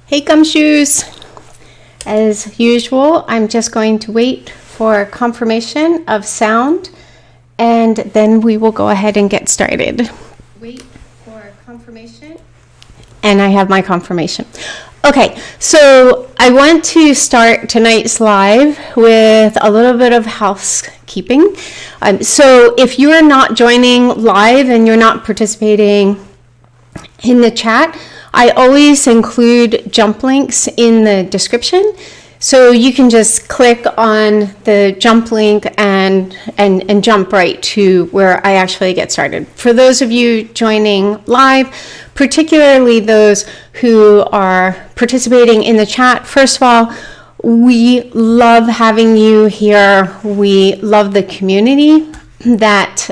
Hey gumshoes! As usual, I'm just going to wait for confirmation of sound and then we will go ahead and get started. Wait for confirmation. And I have my confirmation. Okay, so I want to start tonight's live with a little bit of housekeeping. So if you are not joining live and you're not participating in the chat, I always include jump links in the description. So you can just click on the jump link and jump right to where I actually get started. For those of you joining live, particularly those who are participating in the chat, first of all, we love having you here. We love the community that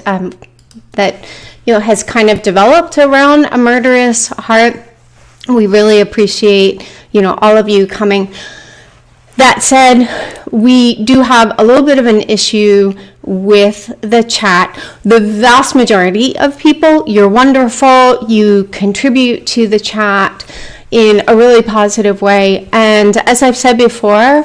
has kind of developed around A Murderous Heart. We really appreciate, all of you coming. That said, we do have a little bit of an issue with the chat. The vast majority of people, you're wonderful. You contribute to the chat in a really positive way. And as I've said before,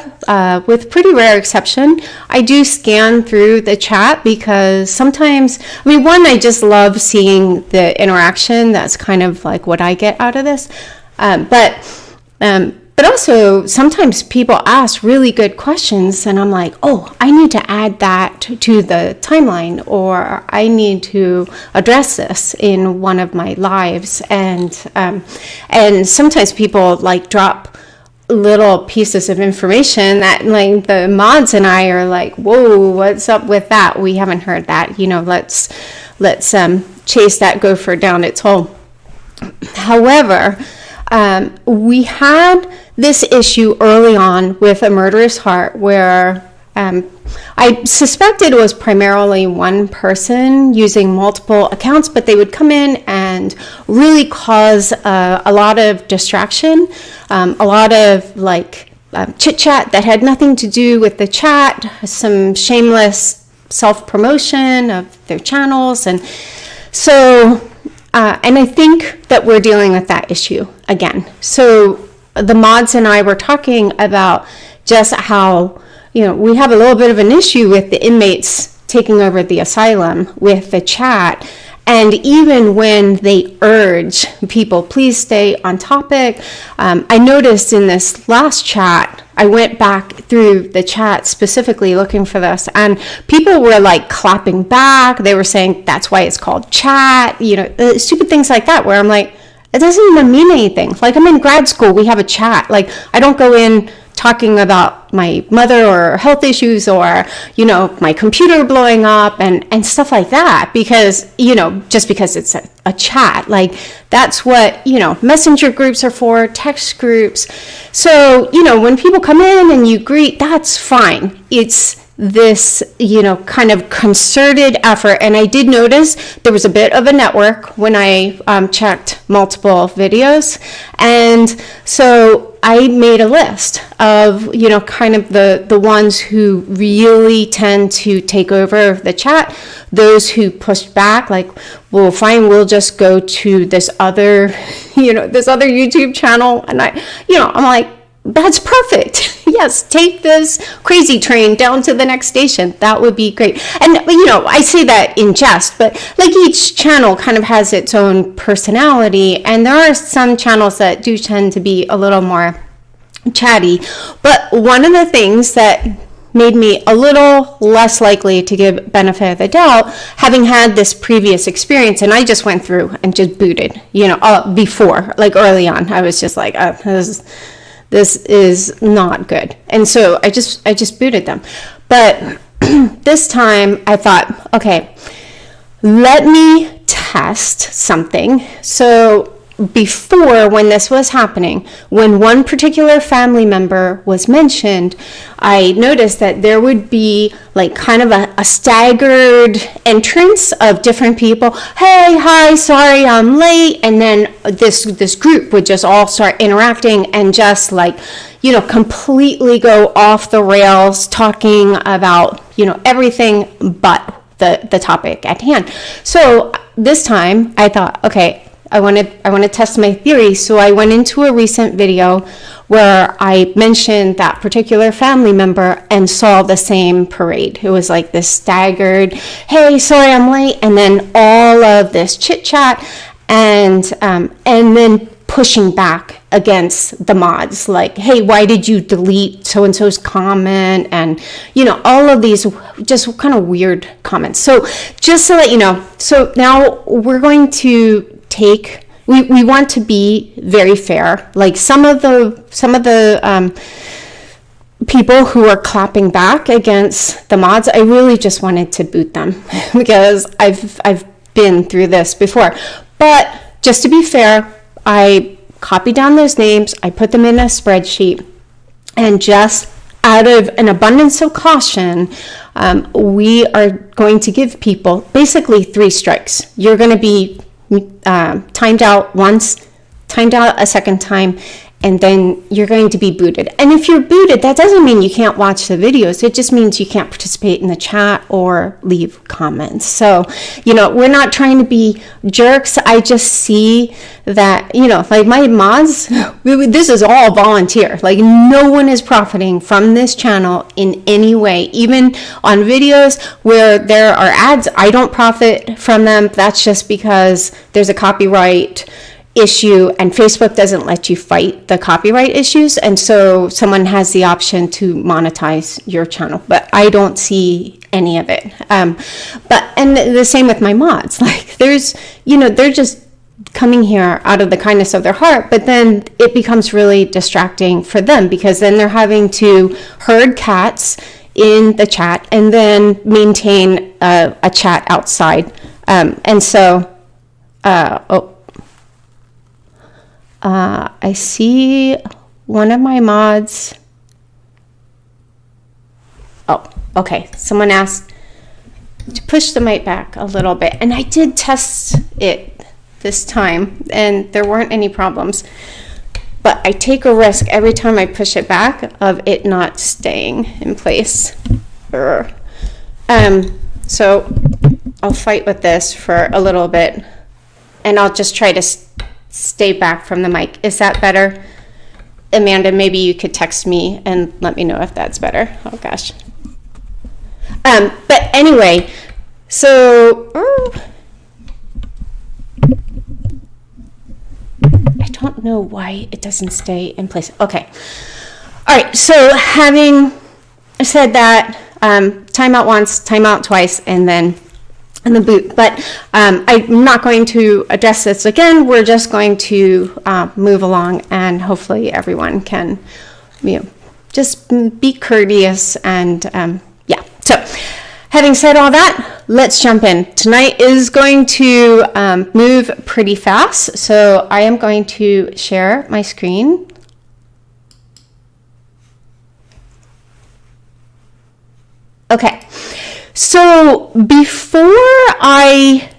with pretty rare exception, I do scan through the chat because sometimes, I just love seeing the interaction. That's kind of like what I get out of this. But also sometimes people ask really good questions and I'm like, oh, I need to add that to the timeline, or I need to address this in one of my lives. And sometimes people drop little pieces of information that the mods and I are like, whoa, what's up with that? We haven't heard that. Let's chase that gopher down its hole. However, we had this issue early on with A Murderous Heart where I suspected it was primarily one person using multiple accounts, but they would come in and really cause a lot of distraction, a lot of chit-chat that had nothing to do with the chat, some shameless self-promotion of their channels. And so and I think that we're dealing with that issue again. So the mods and I were talking about just how, we have a little bit of an issue with the inmates taking over the asylum with the chat. And even when they urge people, please stay on topic, I noticed in this last chat, I went back through the chat specifically looking for this, and people were clapping back. They were saying that's why it's called chat, stupid things like that, where I'm like, it doesn't even mean anything. I'm in grad school, we have a chat. I don't go in talking about my mother or health issues or, my computer blowing up and stuff like that because, just because it's a chat. That's what, messenger groups are for, text groups. So, when people come in and you greet, that's fine. It's this, kind of concerted effort. And I did notice there was a bit of a network when I checked multiple videos. And so I made a list of, kind of the ones who really tend to take over the chat, those who pushed back, well, fine, we'll just go to this other, this other YouTube channel. And I'm like, that's perfect. Yes, take this crazy train down to the next station. That would be great. And, I say that in jest, but each channel kind of has its own personality. And there are some channels that do tend to be a little more chatty. But one of the things that made me a little less likely to give benefit of the doubt, having had this previous experience, and I just went through and just booted, before, early on, I was just like, this is not good. And so I just booted them. But this time I thought, okay, let me test something. So before, when this was happening, when one particular family member was mentioned, I noticed that there would be kind of a staggered entrance of different people. Hey, hi, sorry, I'm late. And then this group would just all start interacting and just completely go off the rails, talking about, everything but the topic at hand. So this time I thought, okay, I want to test my theory. So I went into a recent video where I mentioned that particular family member and saw the same parade. It was like this staggered, hey, sorry I'm late, and then all of this chit chat, and then pushing back against the mods, like, hey, why did you delete so-and-so's comment, and all of these just kind of weird comments. So just to let you know, so now we're going to we want to be very fair. Like some of the people who are clapping back against the mods, I really just wanted to boot them because I've been through this before. But just to be fair, I copied down those names, I put them in a spreadsheet, and just out of an abundance of caution, we are going to give people basically 3 strikes. You're going to be timed out once, timed out a second time, and then you're going to be booted. And if you're booted, that doesn't mean you can't watch the videos. It just means you can't participate in the chat or leave comments. So, we're not trying to be jerks. I just see that, like my mods, this is all volunteer. Like no one is profiting from this channel in any way. Even on videos where there are ads, I don't profit from them. That's just because there's a copyright issue and Facebook doesn't let you fight the copyright issues, and so someone has the option to monetize your channel, but I don't see any of it. And the same with my mods, like there's they're just coming here out of the kindness of their heart, but then it becomes really distracting for them because then they're having to herd cats in the chat and then maintain a chat outside, and so I see one of my mods. Oh, okay. Someone asked to push the mic back a little bit, and I did test it this time, and there weren't any problems. But I take a risk every time I push it back of it not staying in place. So I'll fight with this for a little bit, and I'll just try to stay back from the mic. Is that better? Amanda, maybe you could text me and let me know if that's better. Oh gosh. But anyway, so I don't know why it doesn't stay in place. Okay. All right. So having said that, timeout once, timeout twice, and then boot. But I'm not going to address this again. We're just going to move along, and hopefully everyone can, just be courteous. And yeah. So, having said all that, let's jump in. Tonight is going to move pretty fast, so I am going to share my screen. Okay. So before I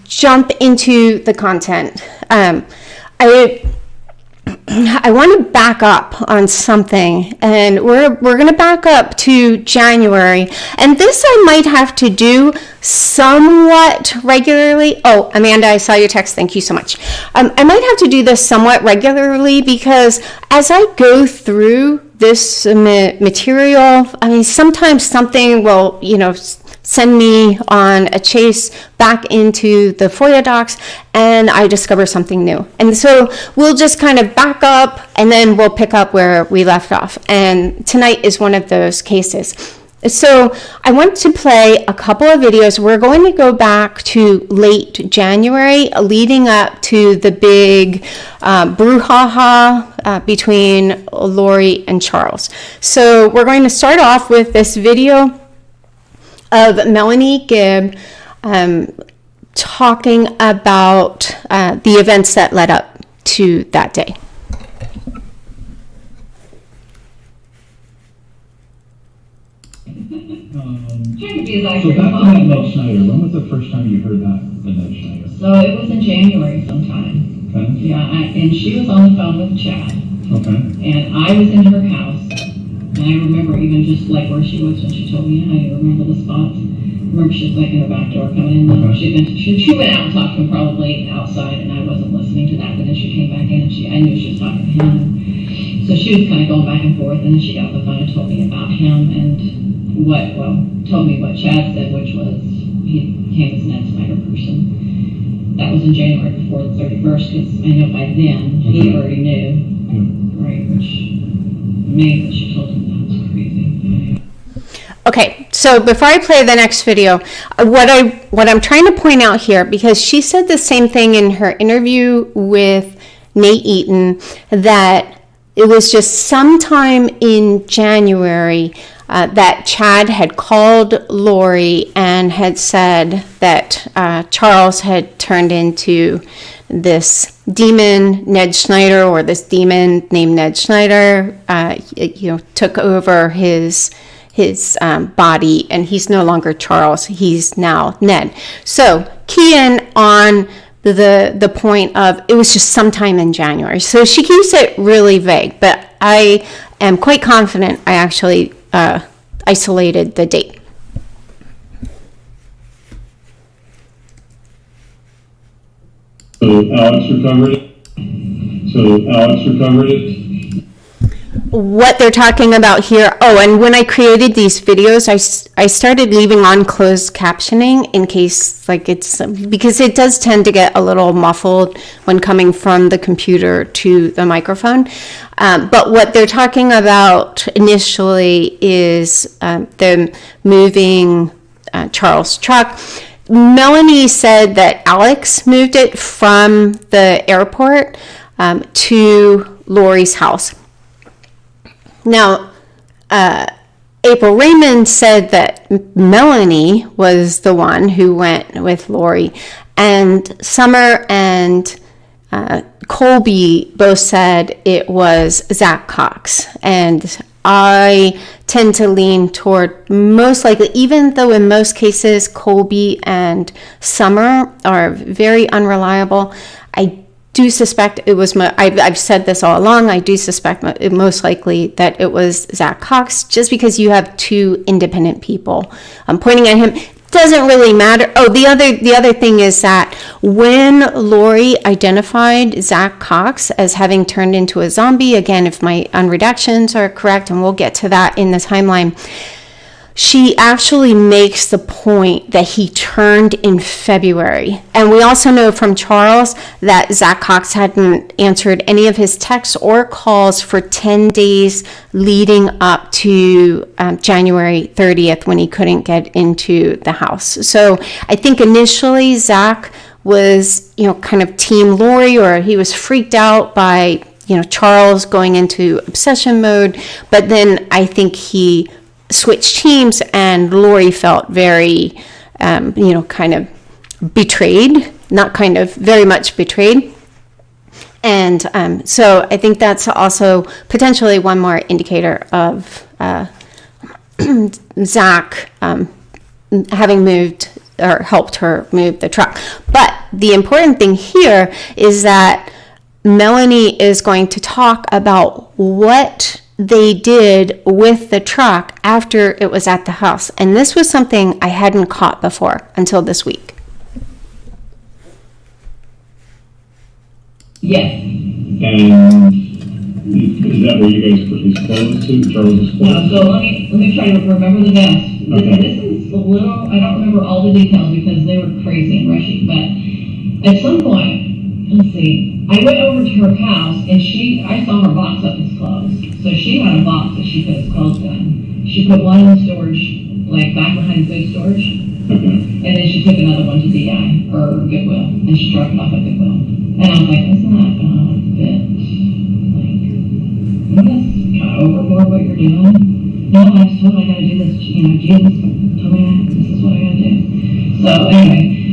jump into the content, I want to back up on something, and we're going to back up to January, and this I might have to do somewhat regularly. Oh, Amanda, I saw your text. Thank you so much. I might have to do this somewhat regularly because as I go through this material, I mean, sometimes something will, send me on a chase back into the FOIA docs, and I discover something new. And so we'll just kind of back up, and then we'll pick up where we left off. And tonight is one of those cases. So I want to play a couple of videos. We're going to go back to late January, leading up to the big brouhaha between Lori and Charles. So we're going to start off with this video of Melanie Gibb talking about the events that led up to that day. So back on Ned Schneider, when was the first time you heard that, the Ned Schneider? So it was in January sometime. Okay. Yeah, and she was on the phone with Chad. Okay. And I was in her house. And I remember even just like where she was when she told me, I remember the spots. remember she was making her back door coming in. She went out and talked to him probably outside, and I wasn't listening to that. But then she came back in, and I knew she was talking to him. So she was kind of going back and forth, and then she got on the phone and told me about him and told me what Chad said, which was he came as Ned Schneider person. That was in January before the 31st, because I know by then he already knew, right? Which amazing she told him that was crazy. Okay, so before I play the next video, what I'm trying to point out here, because she said the same thing in her interview with Nate Eaton, that it was just sometime in January that Chad had called Lori and had said that Charles had turned into this demon, Ned Schneider, or this demon named Ned Schneider, took over his body, and he's no longer Charles, he's now Ned. So key in on the point of it was just sometime in January. So she keeps it really vague, but I am quite confident I actually isolated the date. So Alex recovered it. What they're talking about here, and when I created these videos, I started leaving on closed captioning in case, because it does tend to get a little muffled when coming from the computer to the microphone. But what they're talking about initially is them moving Charles' truck. Melanie said that Alex moved it from the airport to Lori's house. Now, April Raymond said that Melanie was the one who went with Lori, and Summer and Colby both said it was Zach Cox. And I tend to lean toward most likely, even though in most cases Colby and Summer are very unreliable, I do suspect it was, I've said this all along, I do suspect most likely that it was Zach Cox, just because you have two independent people pointing at him. Doesn't really matter. The other thing is that when Lori identified Zach Cox as having turned into a zombie, again, if my unredactions are correct, and we'll get to that in the timeline, she actually makes the point that he turned in February. And we also know from Charles that Zach Cox hadn't answered any of his texts or calls for 10 days leading up to January 30th when he couldn't get into the house. So I think initially Zach was, kind of team Lori, or he was freaked out by, Charles going into obsession mode. But then I think he switched teams, and Lori felt very, kind of betrayed, very much betrayed. And so I think that's also potentially one more indicator of Zach having moved or helped her move the truck. But the important thing here is that Melanie is going to talk about what they did with the truck after it was at the house. And this was something I hadn't caught before until this week. Yes. And is that where you guys put his clothes to? Charles's clothes? So let me try to remember the best. Okay. This is a little, I don't remember all the details because they were crazy and rushing, but at some point, let's see, I went over to her house and I saw her box up his clothes. So she had a box that she put his clothes in. She put one in storage, like back behind food storage. Okay. And then she took another one to DI or Goodwill, and she dropped it off at Goodwill. And I was like, isn't that a bit, isn't this kind of overboard what you're doing? No, I just told I gotta do this, Jesus told me this is what I gotta do. So anyway,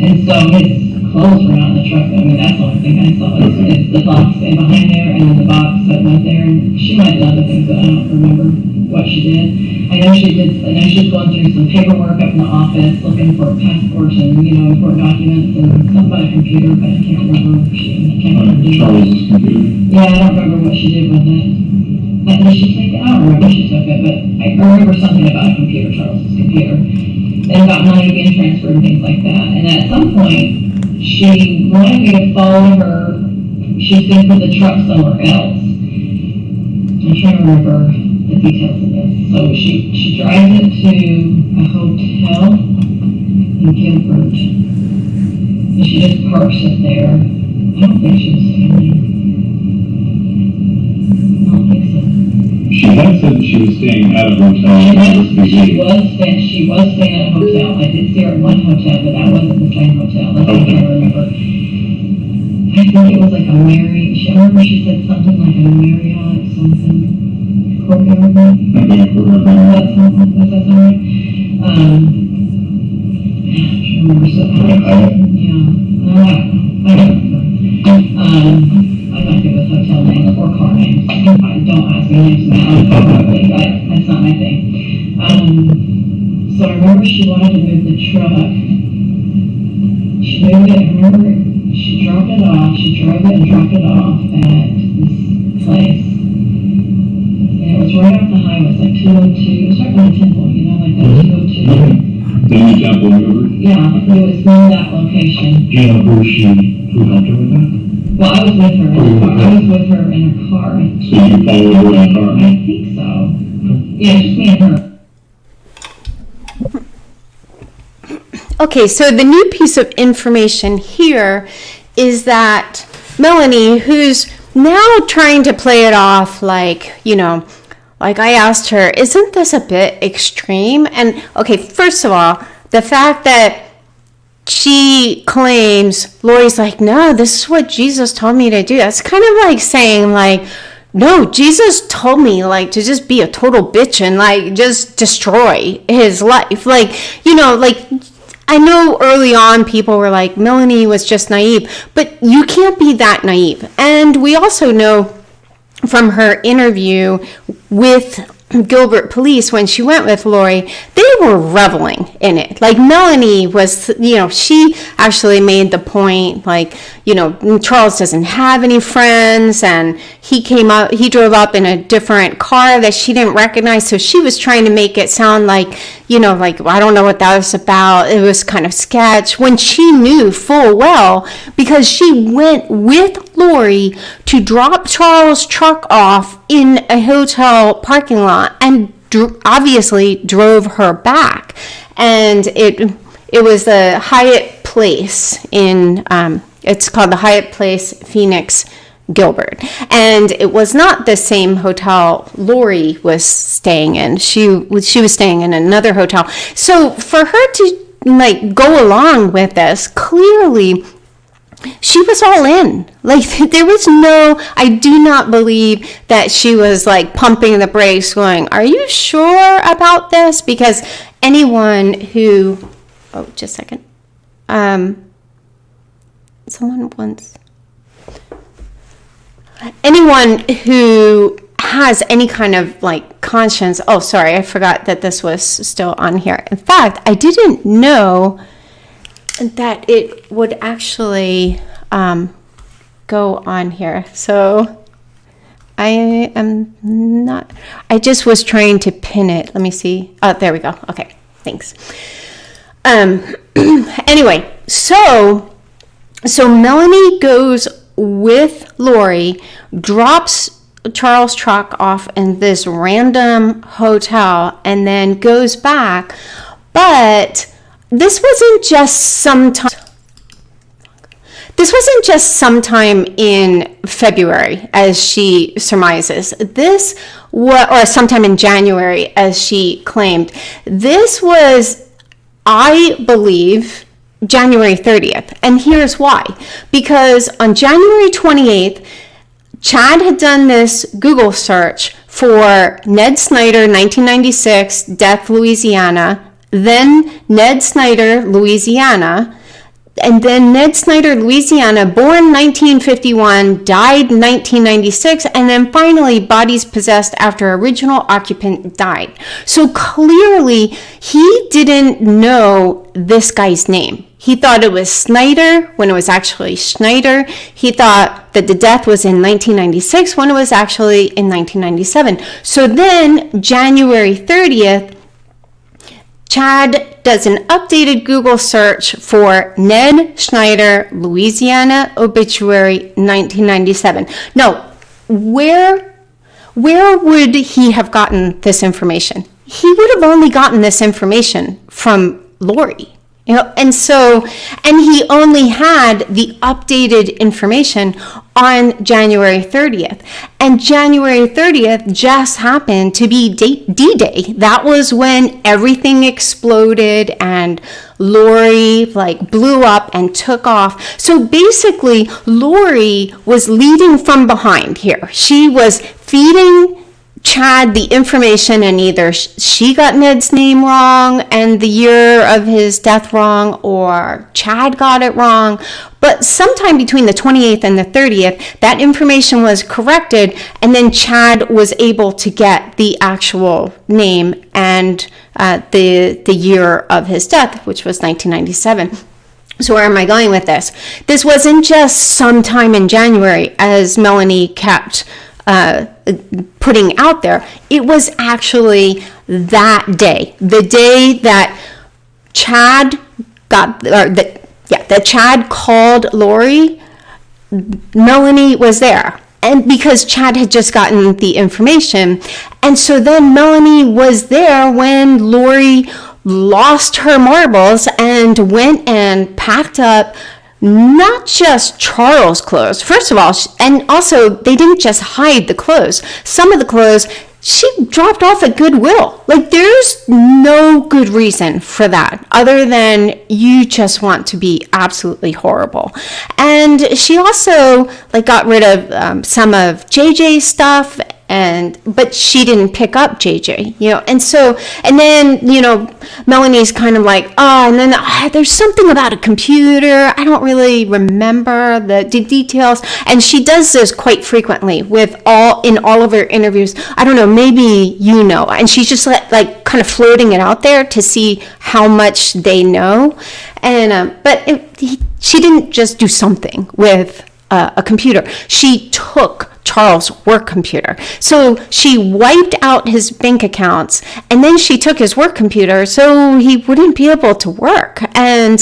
and so his clothes were not in the truck. I mean, that's the only thing I saw is the box in behind there, and then the box that went there. And she might have done other things, but I don't remember what she did. I know she was going through some paperwork up in the office, looking for passports and, important documents and something about a computer, but I can't remember. I can't remember. Charles's computer. Yeah, I don't remember what she did with it. Did she take it? I don't remember if she took it, but I remember something about a computer, Charles's computer, and about money being transferred and things like that. And at some point, she wanted me to follow her. She's going to put the truck somewhere else. I'm trying to remember the details of this. So she drives it to a hotel in Gilbert. And she just parks it there. I don't think she was staying there. I don't think so. She had said she was staying at a hotel. She was staying at a hotel. I did see her at one hotel, but that wasn't the same hotel. That's what I remember. I think it was like a Marriott. I remember she said something like a Marriott something. Courtyard. Okay, Does that sound right? I remember so. I don't remember. I might it with hotel names or car names. Don't ask me names now. Probably, but that's not my thing. So I remember she wanted to move the truck. She moved it. I remember she dropped it off. She drove it and dropped it off at this place. And it was right off the highway. It was like 202. It was right by the temple, like that 202. The new temple river? Yeah, it was near that location. Do you know who helped her with that? Well, I was with her in a car. I was with her in a car. So you followed her in a car? I think so. Yeah, just me and her. Okay, so the new piece of information here is that Melanie, who's now trying to play it off like, like I asked her, isn't this a bit extreme? And okay, first of all, the fact that she claims, Lori's like, no, this is what Jesus told me to do. That's kind of like saying like, no, Jesus told me like to just be a total bitch and like just destroy his life. Like, I know early on people were like, Melanie was just naive, but you can't be that naive. And we also know from her interview with Gilbert police when she went with Lori, they were reveling in it. Like Melanie was, she actually made the point, like, Charles doesn't have any friends, and he drove up in a different car that she didn't recognize. So she was trying to make it sound like, like, I don't know what that was about. It was kind of sketch, when she knew full well, because she went with Lori to drop Charles' truck off in a hotel parking lot and obviously drove her back. And it was the Hyatt Place in, it's called the Hyatt Place Phoenix Gilbert. And it was not the same hotel Lori was staying in. She was staying in another hotel. So for her to like go along with this, clearly she was all in. Like there was I do not believe that she was like pumping the brakes going, are you sure about this? Because anyone who, just a second. Anyone who has any kind of like conscience, I forgot that this was still on here. In fact, I didn't know that it would actually go on here. So I just was trying to pin it. Let me see. Oh, there we go. Okay, thanks. Anyway, so Melanie goes with Lori, drops Charles' truck off in this random hotel, and then goes back. But this wasn't just sometime in February, as she surmises. Or sometime in January, as she claimed. This was, I believe, January 30th. And here's why. Because on January 28th, Chad had done this Google search for Ned Schneider, 1996, death, Louisiana, then Ned Schneider, Louisiana, and then Ned Schneider, Louisiana, born 1951, died 1996, and then finally bodies possessed after original occupant died. So clearly he didn't know this guy's name. He thought it was Snyder when it was actually Schneider. He thought that the death was in 1996 when it was actually in 1997. So then January 30th, Chad does an updated Google search for Ned Schneider, Louisiana obituary, 1997. No, where would he have gotten this information? He would have only gotten this information from Lori. And he only had the updated information on January 30th. And January 30th just happened to be D-Day. That was when everything exploded and Lori blew up and took off. So basically, Lori was leading from behind here. She was feeding Chad the information, and either she got Ned's name wrong and the year of his death wrong, or Chad got it wrong. But sometime between the 28th and the 30th, that information was corrected, and then Chad was able to get the actual name and the year of his death, which was 1997. So where am I going with this? This wasn't just sometime in January, as Melanie kept putting out there. It was actually that day, the day that Chad that Chad called Lori. Melanie was there, and because Chad had just gotten the information, and so then Melanie was there when Lori lost her marbles and went and packed up not just Charles' clothes, first of all, and also they didn't just hide the clothes. Some of the clothes she dropped off at Goodwill. There's no good reason for that other than you just want to be absolutely horrible. And she also got rid of some of JJ's stuff, but she didn't pick up JJ, and then Melanie's kind of and then there's something about a computer. I don't really remember the details. And she does this quite frequently in all of her interviews. I don't know, maybe and she's just kind of floating it out there to see how much they know. And she didn't just do something with a computer. She took Charles' work computer. So she wiped out his bank accounts, and then she took his work computer so he wouldn't be able to work, and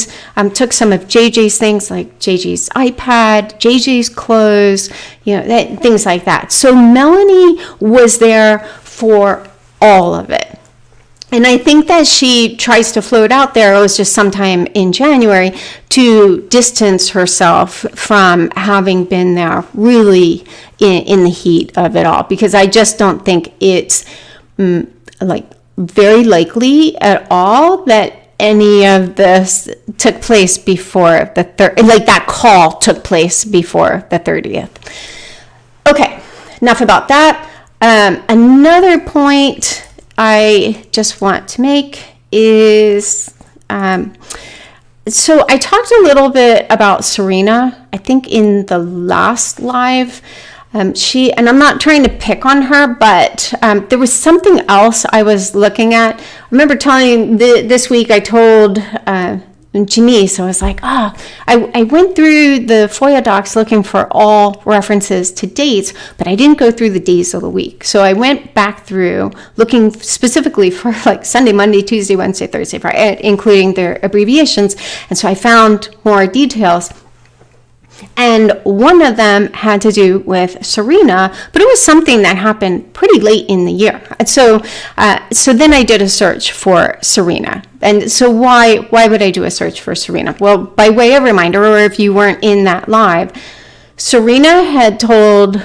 took some of JJ's things, like JJ's iPad, JJ's clothes, things like that. So Melanie was there for all of it. And I think that she tries to float out there, it was just sometime in January, to distance herself from having been there really in the heat of it all. Because I just don't think it's very likely at all that any of this took place before the that call took place before the 30th. Okay, enough about that. Another point I just want to make is, so I talked a little bit about Serena, I think in the last live. And I'm not trying to pick on her, but there was something else I was looking at. I remember telling this week I told Janice, I was I went through the FOIA docs looking for all references to dates, but I didn't go through the days of the week. So I went back through looking specifically for Sunday, Monday, Tuesday, Wednesday, Thursday, Friday, including their abbreviations. And so I found more details. And one of them had to do with Serena, but it was something that happened pretty late in the year. And so then I did a search for Serena. And so why would I do a search for Serena? Well, by way of reminder, or if you weren't in that live, Serena had told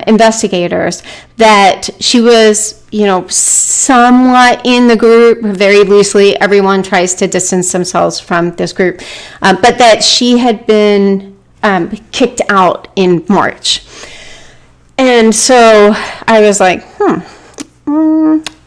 investigators that she was, somewhat in the group, very loosely. Everyone tries to distance themselves from this group, but that she had been kicked out in March. And so I was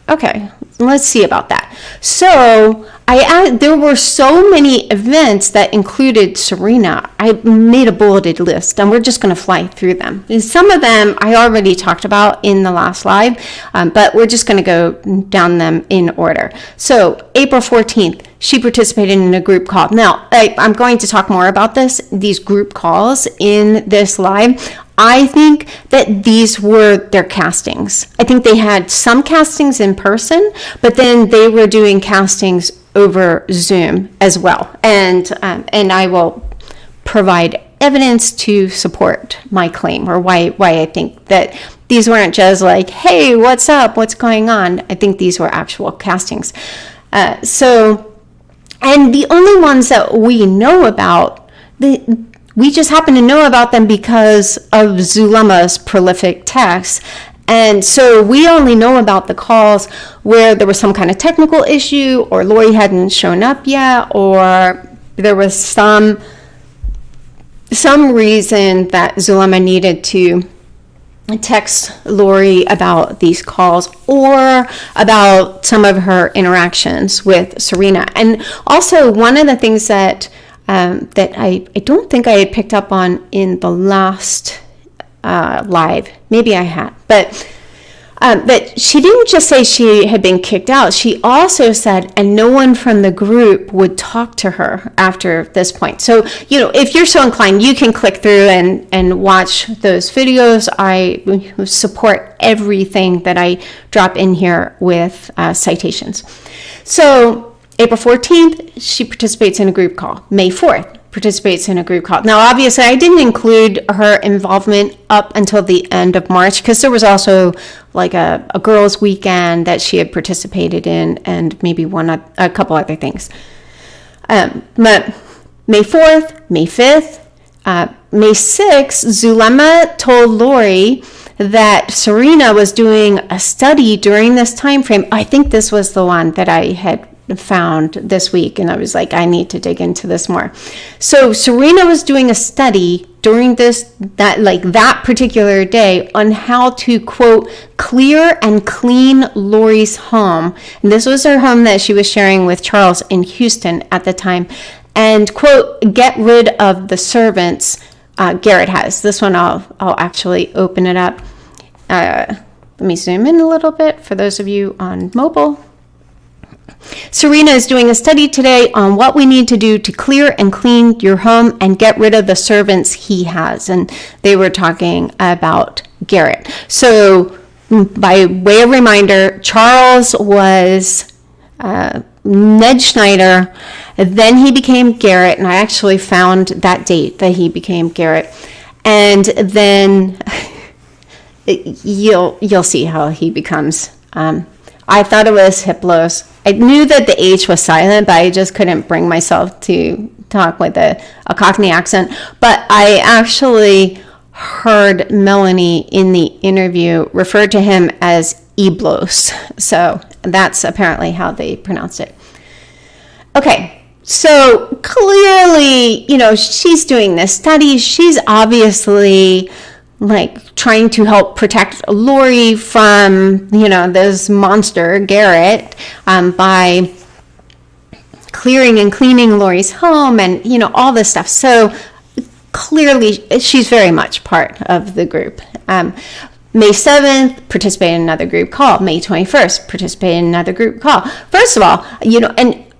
okay, let's see about that. So there were so many events that included Serena. I made a bulleted list, and we're just going to fly through them. And some of them I already talked about in the last live, but we're just going to go down them in order. So April 14th, she participated in a group call. Now, I'm going to talk more about these group calls in this live. I think that these were their castings. I think they had some castings in person, but then they were doing castings over Zoom as well. And I will provide evidence to support my claim, or why I think that these weren't just like, hey, what's up? What's going on? I think these were actual castings. And the only ones that we know about, we just happen to know about them because of Zulema's prolific texts. And so we only know about the calls where there was some kind of technical issue, or Lori hadn't shown up yet, or there was some reason that Zulema needed to text Lori about these calls, or about some of her interactions with Serena. And also, one of the things that I don't think I had picked up on in the last live, maybe I had, but she didn't just say she had been kicked out. She also said, and no one from the group would talk to her after this point. So, if you're so inclined, you can click through and watch those videos. I support everything that I drop in here with citations. So, April 14th, she participates in a group call. May 4th, participates in a group call. Now, obviously, I didn't include her involvement up until the end of March, because there was also like a girls' weekend that she had participated in, and maybe a couple other things. But May 4th, May 5th, May 6th, Zulema told Lori that Serena was doing a study during this time frame. I think this was the one that I had found this week, and I was like, I need to dig into this more. So Serena was doing a study during that particular day on how to, quote, clear and clean Lori's home. And this was her home that she was sharing with Charles in Houston at the time. And, quote, get rid of the servants Garrett has. This one I'll actually open it up. Let me zoom in a little bit for those of you on mobile. Serena is doing a study today on what we need to do to clear and clean your home and get rid of the servants he has. And they were talking about Garrett. So by way of reminder, Charles was Ned Schneider. Then he became Garrett. And I actually found that date that he became Garrett. And then you'll see how he becomes. I thought it was Hiplos. I knew that the H was silent, but I just couldn't bring myself to talk with a Cockney accent. But I actually heard Melanie in the interview refer to him as Eblos. So that's apparently how they pronounced it. Okay, so clearly, she's doing this study. She's obviously trying to help protect Lori from, this monster, Garrett, by clearing and cleaning Lori's home and, all this stuff. So clearly she's very much part of the group. May 7th, participate in another group call. May 21st, participate in another group call. First of all,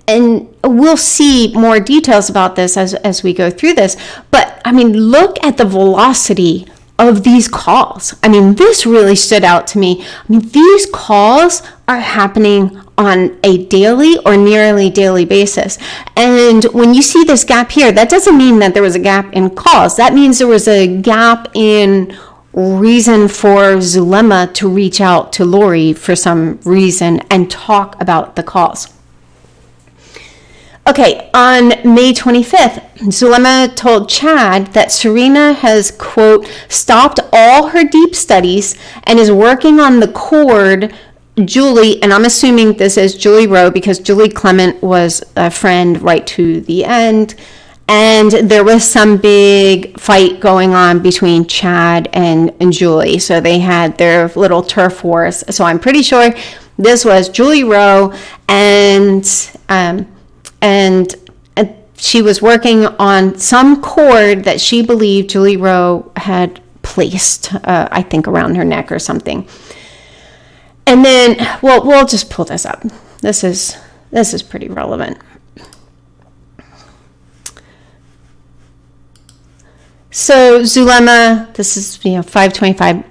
and we'll see more details about this as we go through this, but look at the velocity of these calls. This really stood out to me. These calls are happening on a daily or nearly daily basis. And when you see this gap here, that doesn't mean that there was a gap in calls. That means there was a gap in reason for Zulema to reach out to Lori for some reason and talk about the calls. Okay, on May 25th, Zulema told Chad that Serena has, quote, stopped all her deep studies and is working on the cord Julie, and I'm assuming this is Julie Rowe because Julie Clement was a friend right to the end, and there was some big fight going on between Chad and Julie, so they had their little turf wars. So I'm pretty sure this was Julie Rowe, and she was working on some cord that she believed Julie Rowe had placed, I think, around her neck or something. And then, we'll just pull this up. This is pretty relevant. So Zulema, this is 5:25.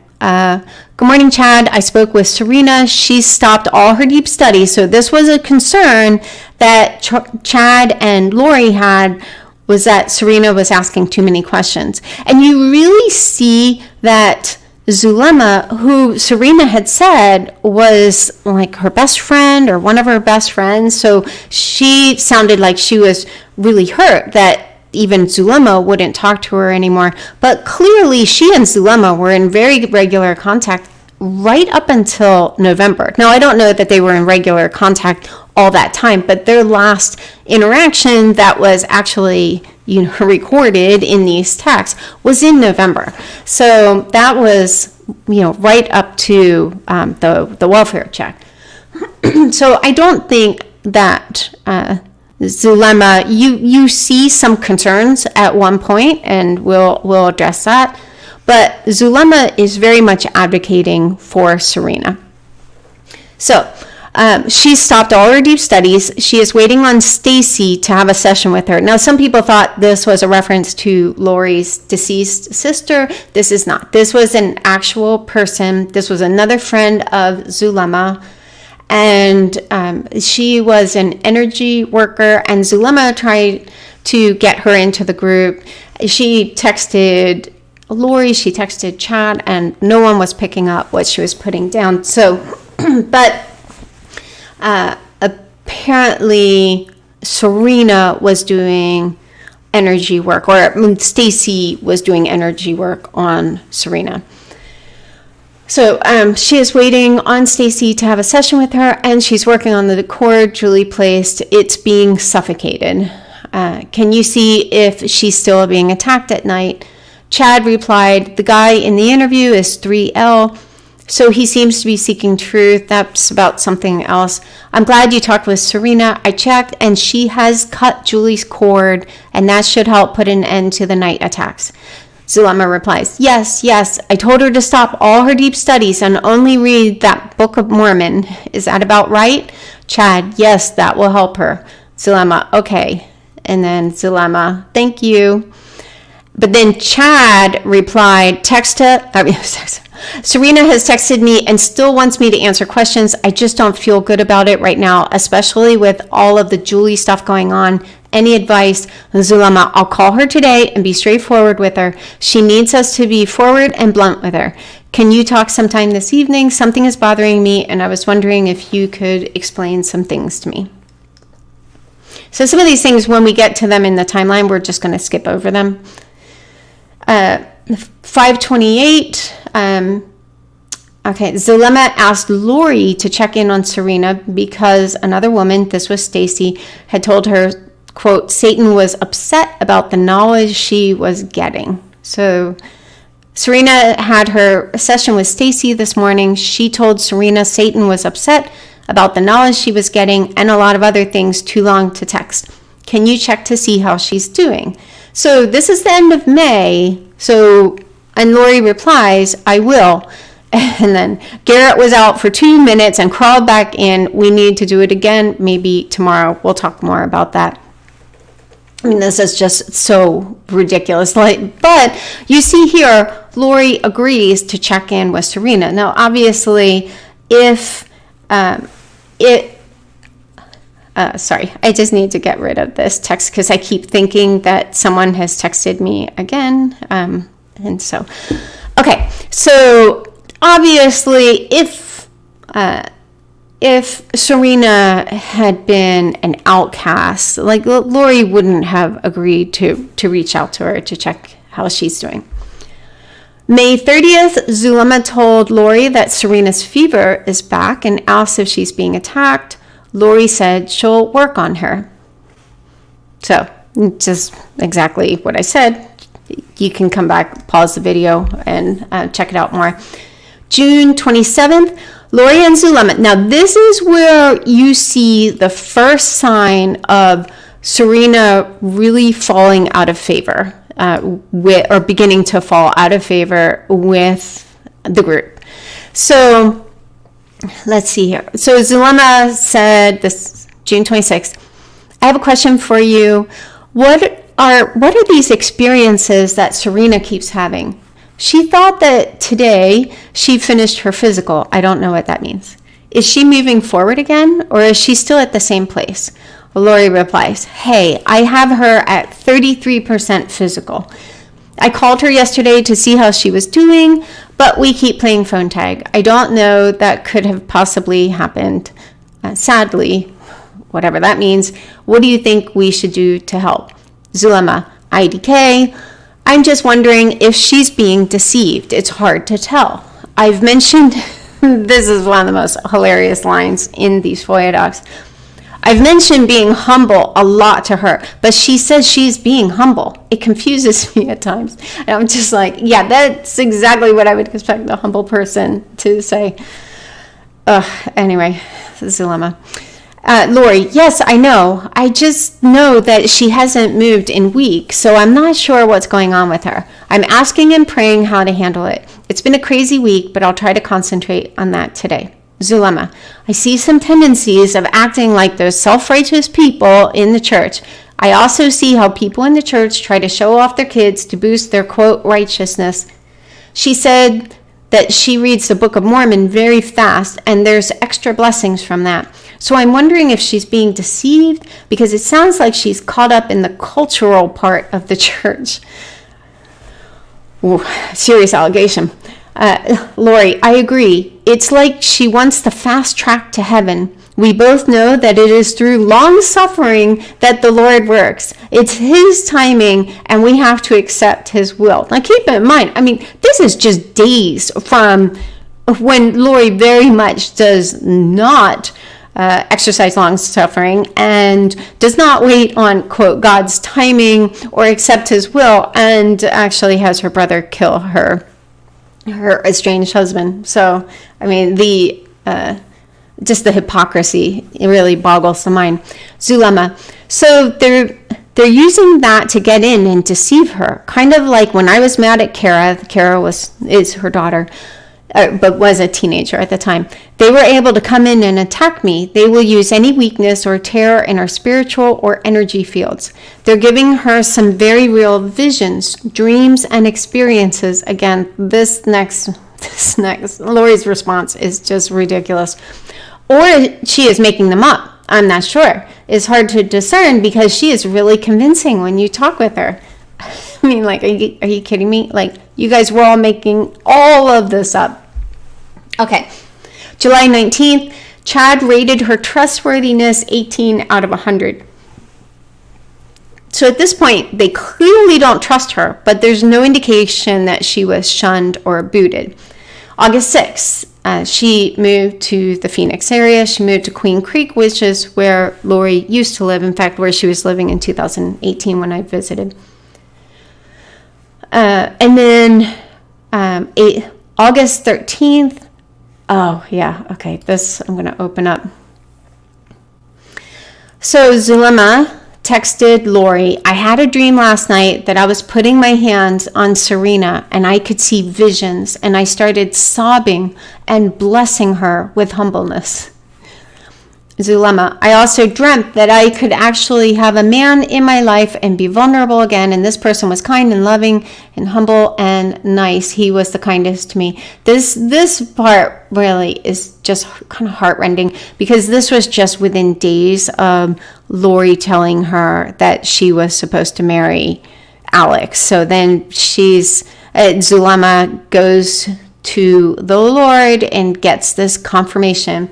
Good morning, Chad. I spoke with Serena. She stopped all her deep study. So this was a concern that Chad and Lori had, was that Serena was asking too many questions. And you really see that Zulema, who Serena had said was like her best friend or one of her best friends, so she sounded like she was really hurt that even Zulema wouldn't talk to her anymore. But clearly she and Zulema were in very regular contact right up until November. Now, I don't know that they were in regular contact all that time, but their last interaction that was actually recorded in these texts was in November. So that was right up to the welfare check. So I don't think that Zulema, you see some concerns at one point, and we'll address that. But Zulema is very much advocating for Serena. So she stopped all her deep studies. She is waiting on Stacy to have a session with her. Now, some people thought this was a reference to Lori's deceased sister. This is not. This was an actual person. This was another friend of Zulema. And she was an energy worker, and Zulema tried to get her into the group. She texted Lori, she texted Chad, and no one was picking up what she was putting down. So, but apparently Serena was doing energy work, or Stacy was doing energy work on Serena. So she is waiting on Stacy to have a session with her, and she's working on the cord Julie placed. It's being suffocated. Can you see if she's still being attacked at night? Chad replied, the guy in the interview is 3L, so he seems to be seeking truth. That's about something else. I'm glad you talked with Serena. I checked, and she has cut Julie's cord, and that should help put an end to the night attacks. Zulema replies, yes, I told her to stop all her deep studies and only read that Book of Mormon. Is that about right? Chad, yes, that will help her. Zulema, okay. And then Zulema, thank you. But then Chad replied, Serena has texted me and still wants me to answer questions. I just don't feel good about it right now, especially with all of the Julie stuff going on. Any advice? Zulema, I'll call her today and be straightforward with her. She needs us to be forward and blunt with her. Can you talk sometime this evening? Something is bothering me, and I was wondering if you could explain some things to me. So some of these things, when we get to them in the timeline, we're just going to skip over them. 528. Zulema asked Lori to check in on Serena because another woman, this was Stacy, had told her, quote, Satan was upset about the knowledge she was getting. So Serena had her session with Stacy this morning. She told Serena Satan was upset about the knowledge she was getting and a lot of other things too long to text. Can you check to see how she's doing? So this is the end of May. And Lori replies, I will. And then Garrett was out for 2 minutes and crawled back in. We need to do it again, maybe tomorrow. We'll talk more about that. I mean, this is just so ridiculous. But you see here, Lori agrees to check in with Serena. Now, obviously, sorry, I just need to get rid of this text because I keep thinking that someone has texted me again. So obviously, if Serena had been an outcast, like Lori wouldn't have agreed to reach out to her to check how she's doing. May 30th, Zulema told Lori that Serena's fever is back and asked if she's being attacked. Lori said she'll work on her. So, just exactly what I said. You can come back, pause the video, and check it out more. June 27th, Lori and Zulema. Now, this is where you see the first sign of Serena really falling out of favor, or beginning to fall out of favor with the group. So, let's see here. So Zulema said this June 26th, I have a question for you. What what are these experiences that Serena keeps having? She thought that today she finished her physical. I don't know what that means. Is she moving forward again, or is she still at the same place? Lori replies, hey, I have her at 33% physical. I called her yesterday to see how she was doing, but we keep playing phone tag. I don't know, that could have possibly happened. Sadly, whatever that means. What do you think we should do to help? Zulema, IDK. I'm just wondering if she's being deceived. It's hard to tell. I've mentioned, this is one of the most hilarious lines in these FOIA docs. I've mentioned being humble a lot to her, but she says she's being humble. It confuses me at times. And I'm just like, yeah, that's exactly what I would expect a humble person to say. Anyway, this is a dilemma. Lori, yes, I know. I just know that she hasn't moved in weeks, so I'm not sure what's going on with her. I'm asking and praying how to handle it. It's been a crazy week, but I'll try to concentrate on that today. Zulema, I see some tendencies of acting like those self-righteous people in the church. I also see how people in the church try to show off their kids to boost their, quote, righteousness. She said that she reads the Book of Mormon very fast, and there's extra blessings from that. So I'm wondering if she's being deceived, because it sounds like she's caught up in the cultural part of the church. Ooh, serious allegation. Lori, I agree. It's like she wants the fast track to heaven. We both know that it is through long suffering that the Lord works. It's His timing, and we have to accept His will. Now keep in mind, I mean, this is just days from when Lori very much does not exercise long suffering and does not wait on, quote, God's timing or accept His will, and actually has her brother kill her estranged husband. So, I mean, just the hypocrisy, it really boggles the mind. Zulema. So they're using that to get in and deceive her. Kind of like when I was mad at Kara. Kara is her daughter, but was a teenager at the time. They were able to come in and attack me. They will use any weakness or terror in our spiritual or energy fields. They're giving her some very real visions, dreams, and experiences. Again, this next, Lori's response is just ridiculous. Or she is making them up. I'm not sure. It's hard to discern because she is really convincing when you talk with her. I mean, like, are you kidding me? Like, you guys were all making all of this up. Okay. July 19th, Chad rated her trustworthiness 18 out of 100. So at this point, they clearly don't trust her, but there's no indication that she was shunned or booted. August 6th, she moved to the Phoenix area. She moved to Queen Creek, which is where Lori used to live. In fact, where she was living in 2018 when I visited. And then August 13th. Oh, yeah. Okay. This I'm going to open up. So Zulema texted Lori, I had a dream last night that I was putting my hands on Serena and I could see visions, and I started sobbing and blessing her with humbleness. Zulema, I also dreamt that I could actually have a man in my life and be vulnerable again, and this person was kind and loving and humble and nice. He was the kindest to me. This part really is just kind of heartrending, because this was just within days of Lori telling her that she was supposed to marry Alex. So then Zulema goes to the Lord and gets this confirmation.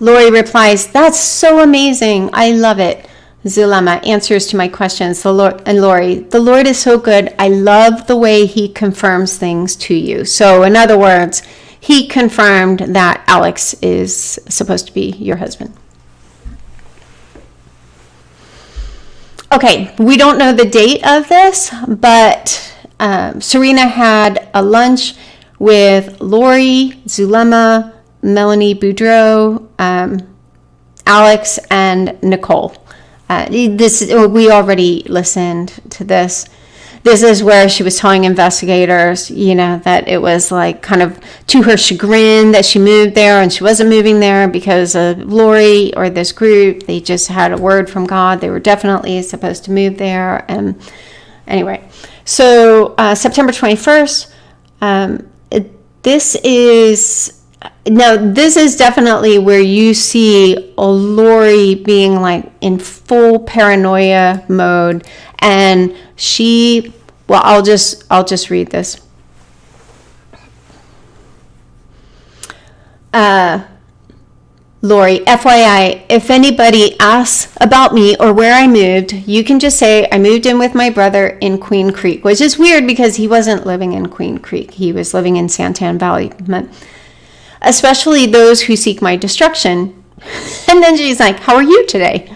Lori replies, that's so amazing. I love it. Zulema answers to my questions. Lori, the Lord is so good. I love the way He confirms things to you. So in other words, He confirmed that Alex is supposed to be your husband. Okay, we don't know the date of this, but Serena had a lunch with Lori, Zulema, Melanie Boudreau, Alex, and Nicole. We already listened to this. this is where she was telling investigators, that it was like kind of to her chagrin that she moved there, and she wasn't moving there because of Lori or this group. They just had a word from God. They were definitely supposed to move there. And anyway, so September 21st, this is definitely where you see Lori being like in full paranoia mode, and I'll just read this. Lori, FYI, if anybody asks about me or where I moved, you can just say I moved in with my brother in Queen Creek, which is weird because he wasn't living in Queen Creek. He was living in Santan Valley. Especially those who seek my destruction. And then she's like, how are you today?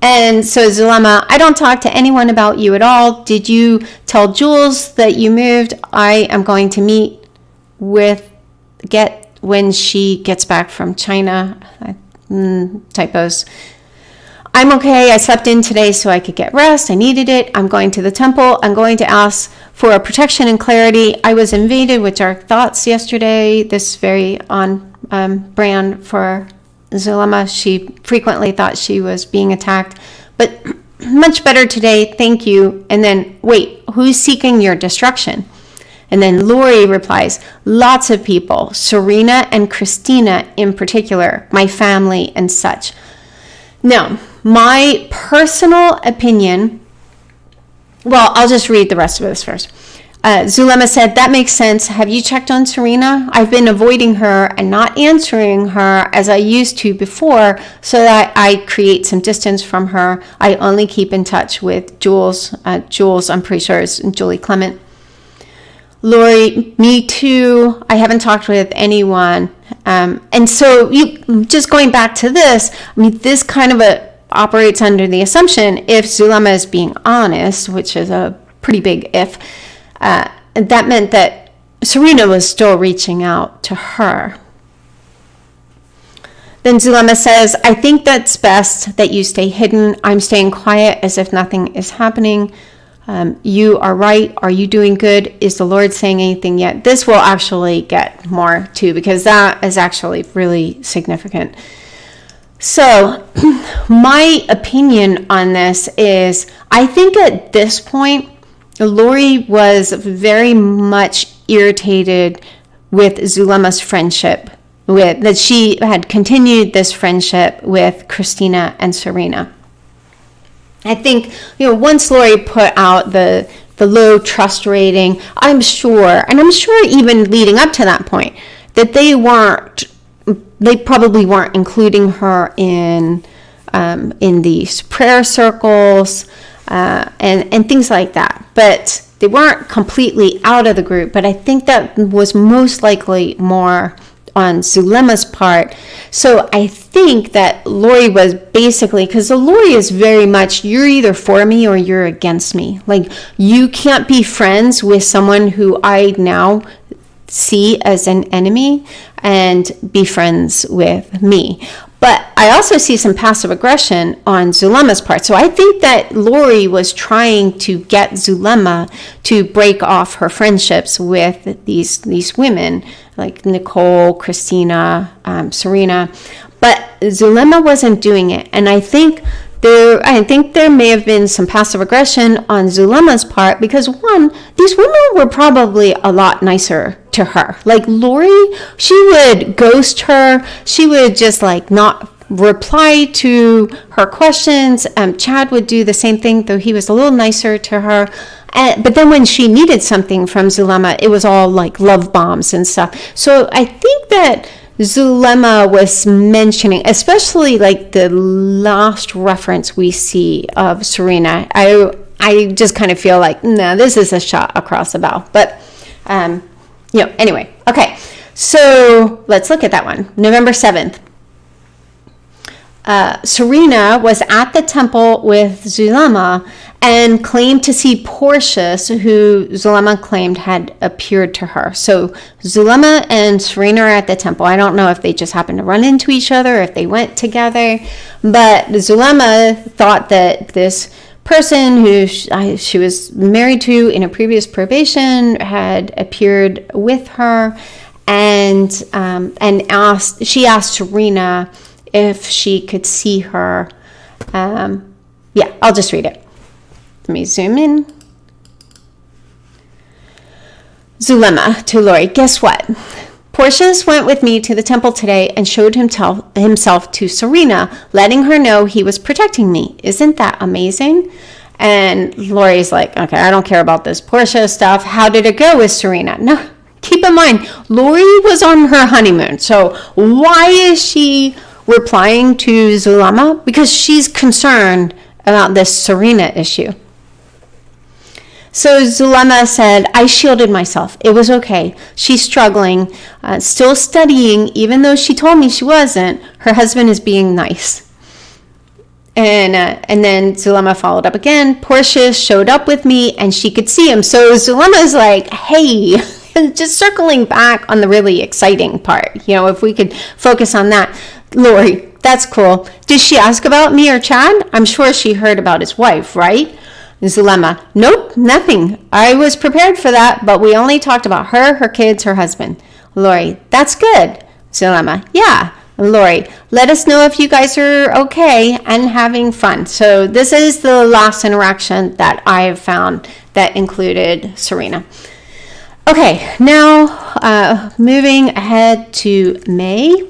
And so Zulema, I don't talk to anyone about you at all. Did you tell Jules that you moved? I am going to meet when she gets back from China. Typos. I'm okay. I slept in today so I could get rest. I needed it. I'm going to the temple. I'm going to ask for a protection and clarity. I was invaded with dark thoughts yesterday. This is very on brand for Zulema. She frequently thought she was being attacked, but much better today. Thank you. And then, wait, who's seeking your destruction? And then Lori replies, lots of people, Serena and Christina in particular, my family and such. Now, my personal opinion, well, I'll just read the rest of this first. Zulema said, that makes sense. Have you checked on Serena? I've been avoiding her and not answering her as I used to before so that I create some distance from her. I only keep in touch with Jules. Jules, I'm pretty sure, is Julie Clement. Lori, me too. I haven't talked with anyone. And so just going back to this, this kind of operates under the assumption if Zulema is being honest, which is a pretty big if, that meant that Serena was still reaching out to her. Then Zulema says, I think that's best that you stay hidden. I'm staying quiet as if nothing is happening. You are right. Are you doing good? Is the Lord saying anything yet? This will actually get more too, because that is actually really significant. So my opinion on this is, I think at this point, Lori was very much irritated with Zulema's friendship, that she had continued this friendship with Christina and Serena. I think, once Lori put out the low trust rating, I'm sure even leading up to that point, that they probably weren't including her in these prayer circles and things like that. But they weren't completely out of the group. But I think that was most likely more on Zulema's part. So I think that Lori was basically, because Lori is very much, you're either for me or you're against me. Like, you can't be friends with someone who I now see as an enemy and be friends with me. But I also see some passive aggression on Zulema's part. So I think that Lori was trying to get Zulema to break off her friendships with these women, like Nicole, Christina, Serena. But Zulema wasn't doing it. And I think there may have been some passive aggression on Zulema's part because, one, these women were probably a lot nicer to her. Like Lori, she would ghost her. She would just not reply to her questions. Chad would do the same thing, though he was a little nicer to her. But then when she needed something from Zulema, it was all like love bombs and stuff. So I think that Zulema was mentioning, especially like the last reference we see of Serena, I just kind of feel like, no, this is a shot across the bow. But, anyway. Okay, so let's look at that one. November 7th. Serena was at the temple with Zulema and claimed to see Portius, who Zulema claimed had appeared to her. So Zulema and Serena are at the temple. I don't know if they just happened to run into each other, if they went together, but Zulema thought that this person who she was married to in a previous probation had appeared with her and she asked Serena if she could see her. Yeah, I'll just read it. Let me zoom in. Zulema to Lori, guess what? Porcius went with me to the temple today and showed himself to Serena, letting her know he was protecting me. Isn't that amazing? And Lori's like, okay, I don't care about this Portia stuff. How did it go with Serena? No, keep in mind, Lori was on her honeymoon. So why is she replying to Zulema? Because she's concerned about this Serena issue. So Zulema said, I shielded myself. It was okay. She's struggling, still studying, even though she told me she wasn't. Her husband is being nice. And then Zulema followed up again. Portia showed up with me and she could see him. So Zulema's like, hey, just circling back on the really exciting part. If we could focus on that. Lori, that's cool. Did she ask about me or Chad? I'm sure she heard about his wife, right? Zulema, nope, nothing. I was prepared for that, but we only talked about her kids, her husband. Lori, that's good. Zulema, yeah. Lori, let us know if you guys are okay and having fun. So this is the last interaction that I have found that included Serena. Okay, now moving ahead to May.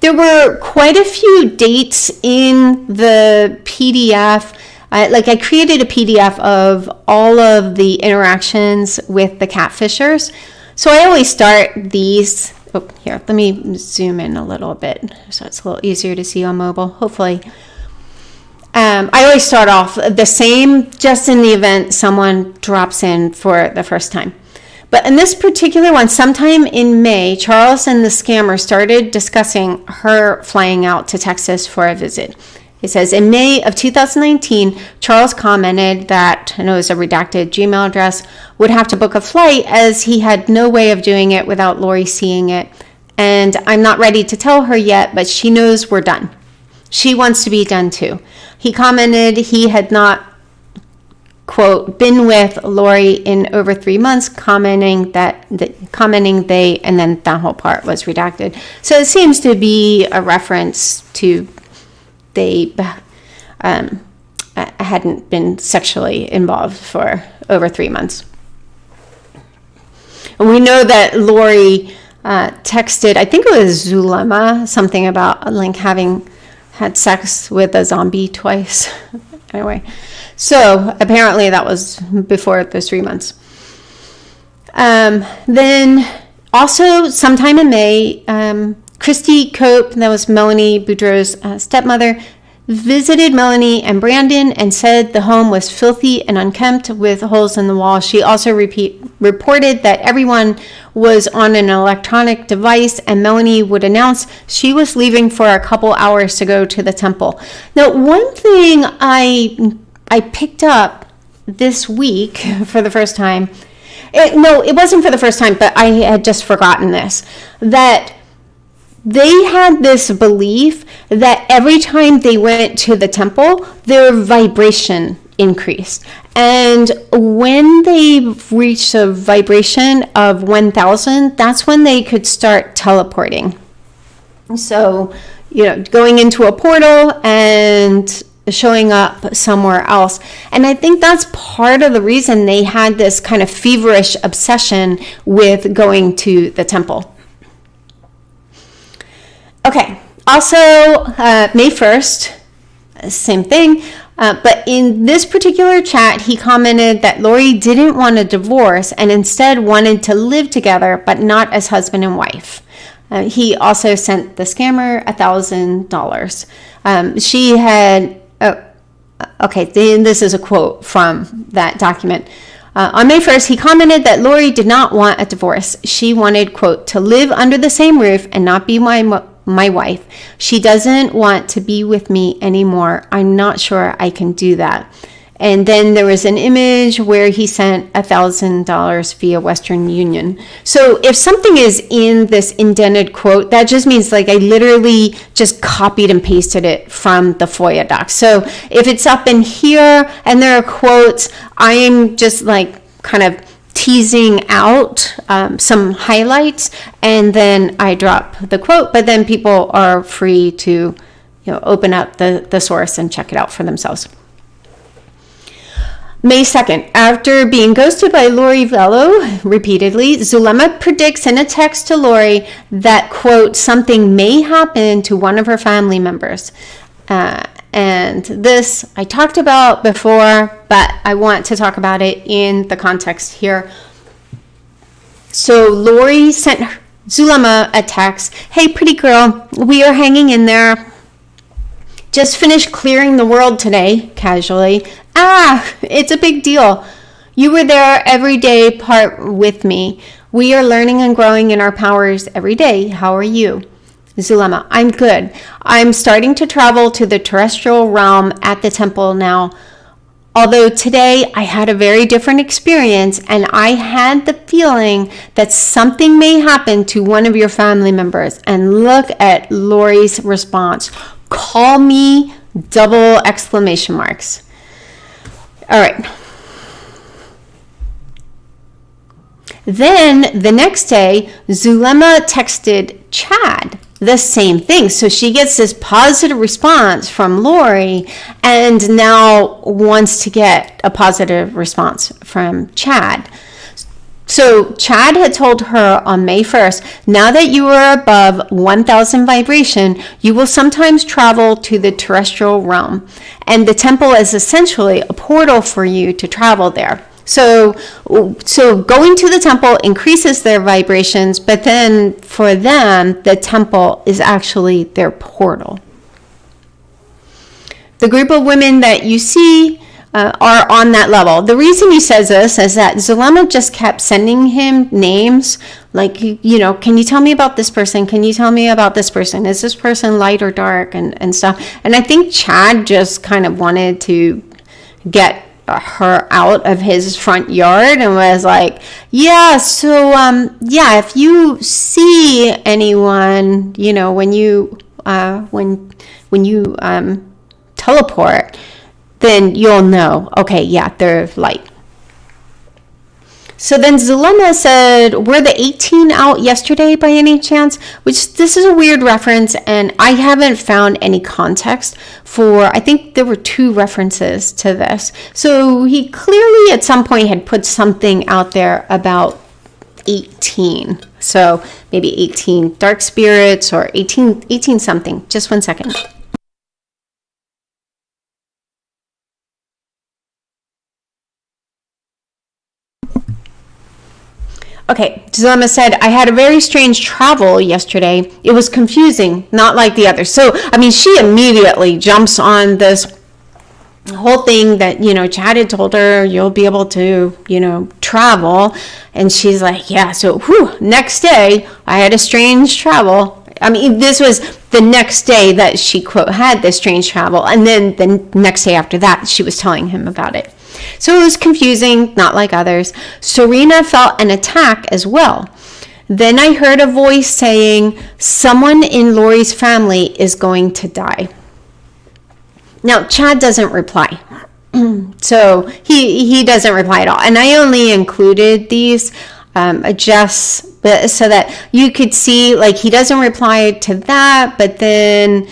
There were quite a few dates in the PDF. I created a PDF of all of the interactions with the catfishers. So I always start these. Oh, here, let me zoom in a little bit so it's a little easier to see on mobile, hopefully. I always start off the same, just in the event someone drops in for the first time. But in this particular one, sometime in May, Charles and the scammer started discussing her flying out to Texas for a visit. It says, in May of 2019, Charles commented that, and it was a redacted Gmail address, would have to book a flight as he had no way of doing it without Lori seeing it. And I'm not ready to tell her yet, but she knows we're done. She wants to be done too. He commented he had not, quote, been with Lori in over 3 months, commenting they, and then that whole part was redacted. So it seems to be a reference to they hadn't been sexually involved for over 3 months. And we know that Lori texted, I think it was Zulema, something about having had sex with a zombie twice. Anyway, so apparently that was before those 3 months. Then also sometime in May, Christy Cope, that was Melanie Boudreau's stepmother, visited Melanie and Brandon and said the home was filthy and unkempt with holes in the wall. She also reported that everyone was on an electronic device and Melanie would announce she was leaving for a couple hours to go to the temple. Now, one thing I picked up this week for the first time, it wasn't for the first time, but I had just forgotten this, that they had this belief that every time they went to the temple, their vibration increased. And when they reached a vibration of 1,000, that's when they could start teleporting. So, going into a portal and showing up somewhere else. And I think that's part of the reason they had this kind of feverish obsession with going to the temple. Okay, also May 1st, same thing, but in this particular chat, he commented that Lori didn't want a divorce and instead wanted to live together, but not as husband and wife. He also sent the scammer $1,000. She had, this is a quote from that document. On May 1st, he commented that Lori did not want a divorce. She wanted, quote, to live under the same roof and not be my wife. She doesn't want to be with me anymore. I'm not sure I can do that. And then there was an image where he sent $1,000 via Western Union. So if something is in this indented quote, that just means like I literally just copied and pasted it from the FOIA docs. So if it's up in here and there are quotes, I am just like kind of teasing out some highlights, and then I drop the quote, but then people are free to open up the source and check it out for themselves. May 2nd, after being ghosted by Lori Vallow repeatedly, Zulema predicts in a text to Lori that, quote, something may happen to one of her family members. And this I talked about before, but I want to talk about it in the context here. So Lori sent Zulema a text. Hey, pretty girl, we are hanging in there. Just finished clearing the world today, casually. It's a big deal. You were there every day part with me. We are learning and growing in our powers every day. How are you? Zulema, I'm good. I'm starting to travel to the terrestrial realm at the temple now. Although today I had a very different experience and I had the feeling that something may happen to one of your family members. And look at Lori's response. Call me ! All right. Then the next day, Zulema texted Chad the same thing. So she gets this positive response from Lori and now wants to get a positive response from Chad. So Chad had told her on May 1st, now that you are above 1,000 vibration, you will sometimes travel to the terrestrial realm. And the temple is essentially a portal for you to travel there. So going to the temple increases their vibrations, but then for them, the temple is actually their portal. The group of women that you see are on that level. The reason he says this is that Zulema just kept sending him names like, can you tell me about this person? Can you tell me about this person? Is this person light or dark and stuff? And I think Chad just kind of wanted to get her out of his front yard and was like, if you see anyone, when you teleport, then you'll know, okay, yeah, they're light. So then Zulema said, were the 18 out yesterday by any chance? Which this is a weird reference, and I haven't found any context for, I think there were 2 references to this. So he clearly at some point had put something out there about 18. So maybe 18 dark spirits or 18 something. Just one second. Okay, Zulema said, I had a very strange travel yesterday. It was confusing, not like the others. So, she immediately jumps on this whole thing that, Chad had told her, you'll be able to, travel. And she's like, yeah, so next day, I had a strange travel. This was the next day that she, quote, had this strange travel. And then the next day after that, she was telling him about it. So it was confusing, not like others. Serena felt an attack as well. Then I heard a voice saying, someone in Lori's family is going to die. Now, Chad doesn't reply. So he doesn't reply at all. And I only included these adjusts so that you could see, like, he doesn't reply to that, but then...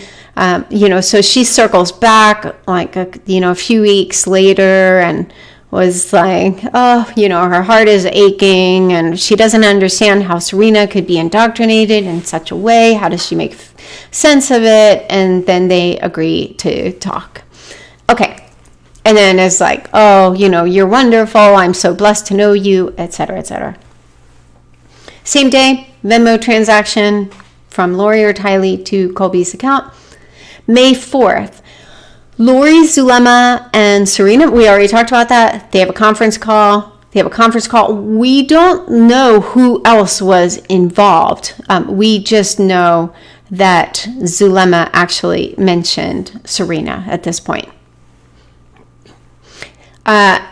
so she circles back like, a few weeks later and was like, her heart is aching and she doesn't understand how Serena could be indoctrinated in such a way. How does she make sense of it? And then they agree to talk. Okay. And then it's like, you're wonderful. I'm so blessed to know you, etc., etc. Same day, Venmo transaction from Lori or Tylee to Colby's account. May 4th, Lori, Zulema, and Serena, we already talked about that. They have a conference call. We don't know who else was involved. We just know that Zulema actually mentioned Serena at this point.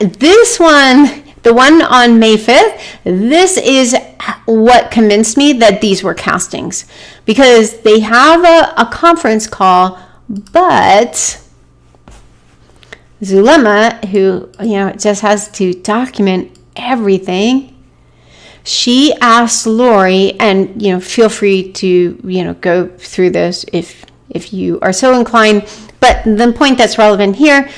This one, the one on May 5th, this is what convinced me that these were castings, because they have a conference call, but Zulema, who, just has to document everything, she asked Lori, and, feel free to, go through this if you are so inclined. But the point that's relevant here,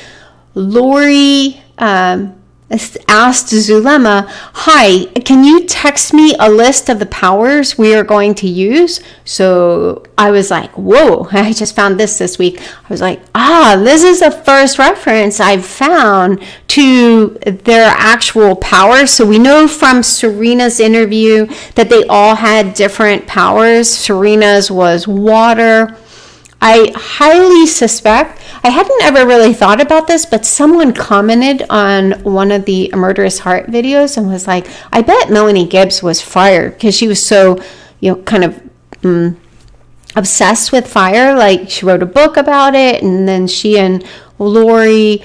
Lori asked Zulema, "Hi, can you text me a list of the powers we are going to use?" So I was like, whoa, I just found this week. I was like, this is the first reference I've found to their actual powers. So we know from Serena's interview that they all had different powers. Serena's was water. I highly suspect, I hadn't ever really thought about this, but someone commented on one of the Murderous Heart videos and was like, I bet Melanie Gibbs was fired because she was so, kind of obsessed with fire. Like, she wrote a book about it, and then she and Lori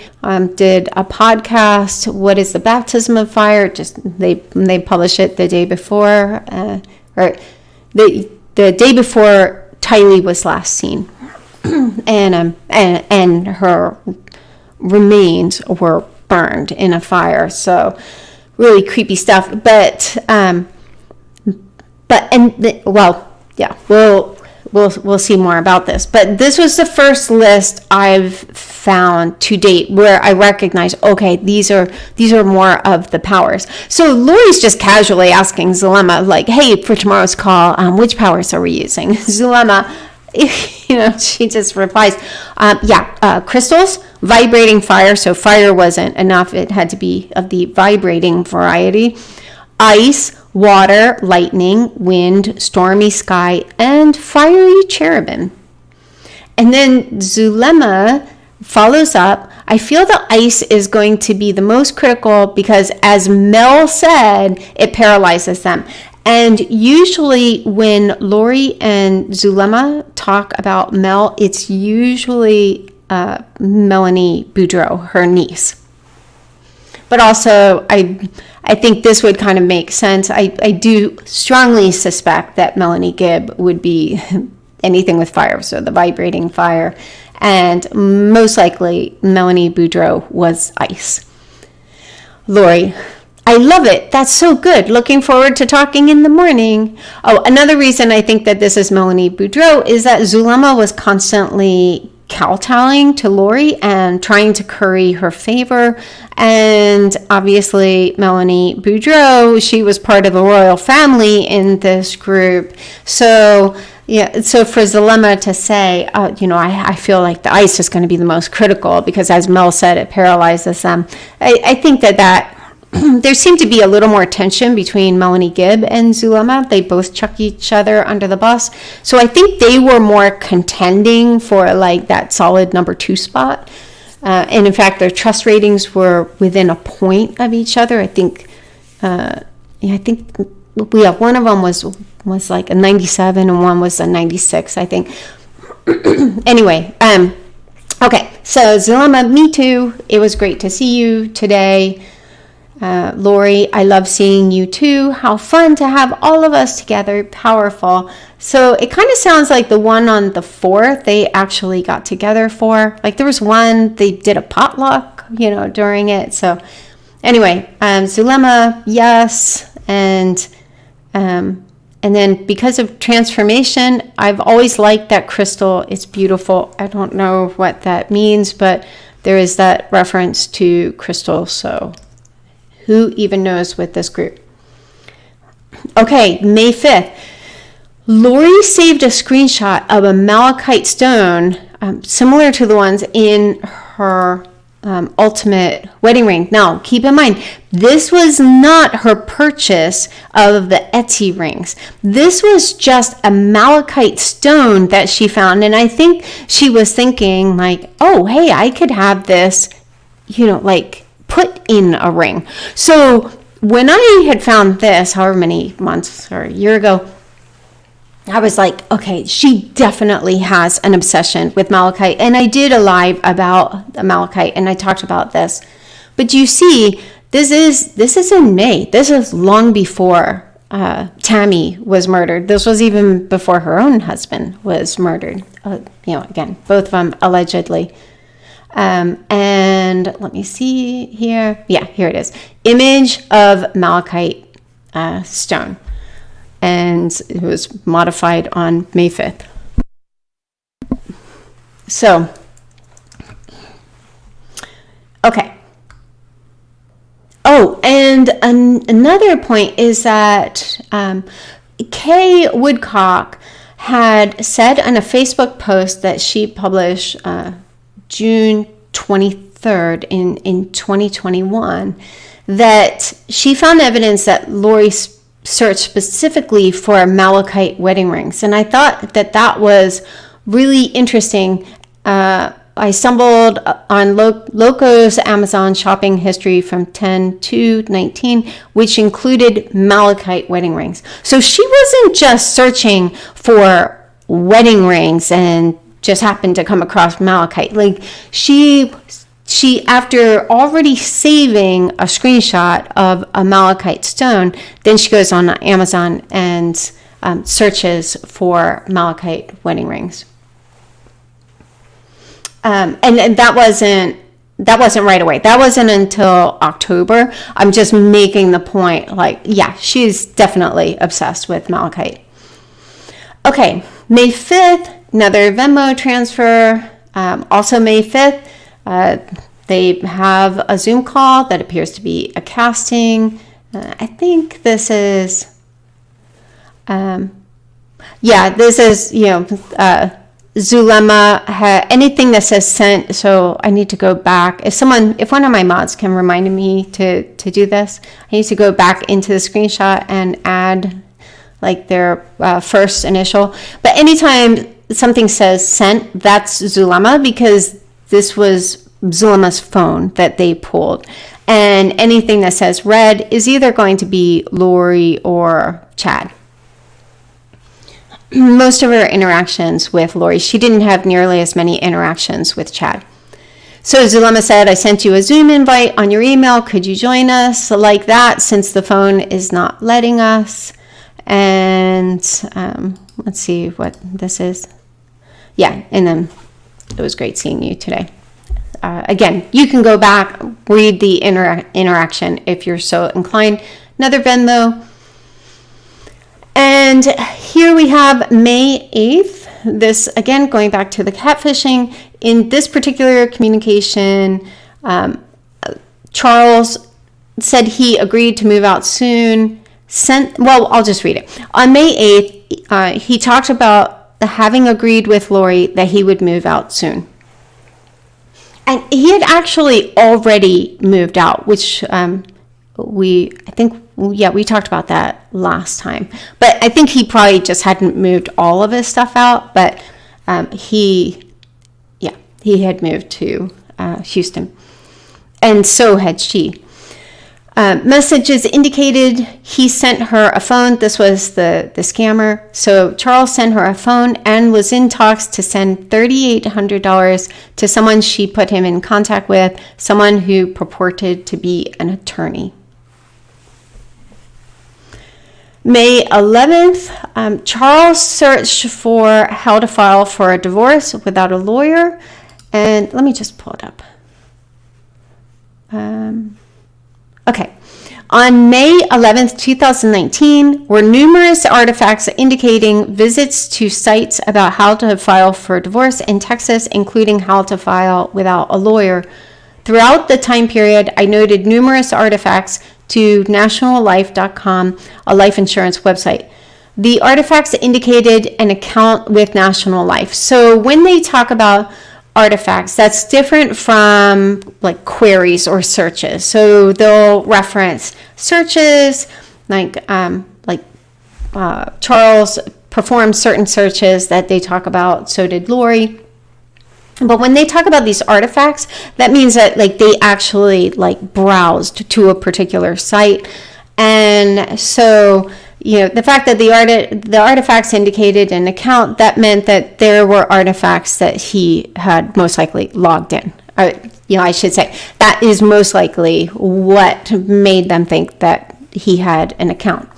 did a podcast, What is the Baptism of Fire? Just they published it the day before, or the day before Tylee was last seen. and her remains were burned in a fire. So really creepy stuff. We'll see more about this. But this was the first list I've found to date where I recognize, okay, these are more of the powers. So Lori's just casually asking Zulema, like, hey, for tomorrow's call, which powers are we using? Zulema, she just replies, crystals, vibrating fire. So fire wasn't enough. It had to be of the vibrating variety. Ice, water, lightning, wind, stormy sky, and fiery cherubim. And then Zulema follows up, I feel the ice is going to be the most critical because, as Mel said, it paralyzes them. And usually when Lori and Zulema talk about Mel, it's usually Melanie Boudreau, her niece. But also, I think this would kind of make sense. I do strongly suspect that Melanie Gibb would be anything with fire, so the vibrating fire. And most likely, Melanie Boudreau was ice. Lori, I love it. That's so good. Looking forward to talking in the morning. Oh, another reason I think that this is Melanie Boudreau is that Zulema was constantly kowtowing to Lori and trying to curry her favor. And obviously, Melanie Boudreau, she was part of the royal family in this group. So, so for Zulema to say, I feel like the ice is going to be the most critical because, as Mel said, it paralyzes them. I think that there seemed to be a little more tension between Melanie Gibb and Zulema. They both chuck each other under the bus. So I think they were more contending for like that solid number 2 spot. And in fact, their trust ratings were within a point of each other. I think one of them was like a 97 and one was a 96, I think. Anyway, okay. So Zulema, me too. It was great to see you today. Lori, I love seeing you too. How fun to have all of us together. Powerful. So it kind of sounds like the one on the 4th they actually got together for. Like there was one, they did a potluck, during it. So anyway, Zulema, yes. And then because of transformation, I've always liked that crystal. It's beautiful. I don't know what that means, but there is that reference to crystal. So who even knows with this group? Okay, May 5th. Lori saved a screenshot of a malachite stone similar to the ones in her ultimate wedding ring. Now, keep in mind, this was not her purchase of the Etsy rings. This was just a malachite stone that she found. And I think she was thinking like, oh, hey, I could have this, put in a ring. So when I had found this, however many months or a year ago, I was like, okay, she definitely has an obsession with malachite. And I did a live about the malachite, and I talked about this. But you see, this is in May. This is long before Tammy was murdered. This was even before her own husband was murdered. Again, both of them allegedly. And let me see here. Yeah, here it is. Image of malachite stone. And it was modified on May 5th. So, okay. Oh, and another point is that Kay Woodcock had said on a Facebook post that she published June 23rd in 2021 that she found evidence that Lori searched specifically for malachite wedding rings. And I thought that was really interesting. I stumbled on Loco's Amazon shopping history from 10 to 19, which included malachite wedding rings. So she wasn't just searching for wedding rings and just happened to come across malachite. Like she after already saving a screenshot of a malachite stone, then she goes on Amazon and searches for malachite wedding rings. And that wasn't right away. That wasn't until October. I'm just making the point, like, yeah, she's definitely obsessed with malachite. Okay, May 5th, another Venmo transfer. Also May 5th, they have a Zoom call that appears to be a casting. I think this is, this is, Zulema, anything that says sent, so I need to go back. If one of my mods can remind me to do this, I need to go back into the screenshot and add like their first initial. But anytime something says sent, that's Zulema, because this was Zulema's phone that they pulled. And anything that says read is either going to be Lori or Chad. Most of her interactions with Lori, she didn't have nearly as many interactions with Chad. So Zulema said, I sent you a Zoom invite on your email. Could you join us like that since the phone is not letting us? And let's see what this is. Yeah, and then it was great seeing you today. Again, you can go back, read the interaction if you're so inclined. Another Venmo. And here we have May 8th. This, again, going back to the catfishing. In this particular communication, Charles said he agreed to move out soon. I'll just read it. On May 8th, he talked about having agreed with Lori that he would move out soon. And he had actually already moved out, which we talked about that last time. But I think he probably just hadn't moved all of his stuff out, but he had moved to Houston. And so had she. Messages indicated he sent her a phone. This was the scammer. So Charles sent her a phone and was in talks to send $3,800 to someone she put him in contact with, someone who purported to be an attorney. May 11th, Charles searched for how to file for a divorce without a lawyer. And let me just pull it up. Okay. On May 11th, 2019, were numerous artifacts indicating visits to sites about how to file for divorce in Texas, including how to file without a lawyer. Throughout the time period, I noted numerous artifacts to nationallife.com, a life insurance website. The artifacts indicated an account with National Life. So when they talk about artifacts, that's different from like queries or searches. So they'll reference searches like Charles performed certain searches that they talk about, so did Lori. But when they talk about these artifacts, that means that like they actually like browsed to a particular site. And so, the fact that the artifacts indicated an account, that meant that there were artifacts that he had most likely logged in. I should say, that is most likely what made them think that he had an account.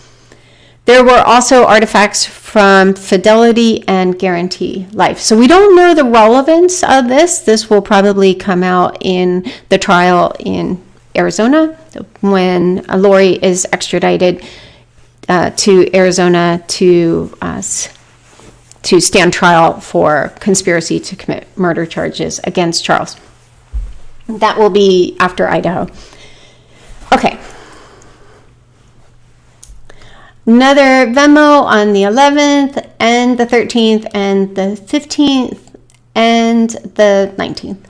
There were also artifacts from Fidelity and Guarantee Life. So we don't know the relevance of this. This will probably come out in the trial in Arizona when Lori is extradited to Arizona to stand trial for conspiracy to commit murder charges against Charles. That will be after Idaho. Okay. Another Venmo on the 11th and the 13th and the 15th and the 19th.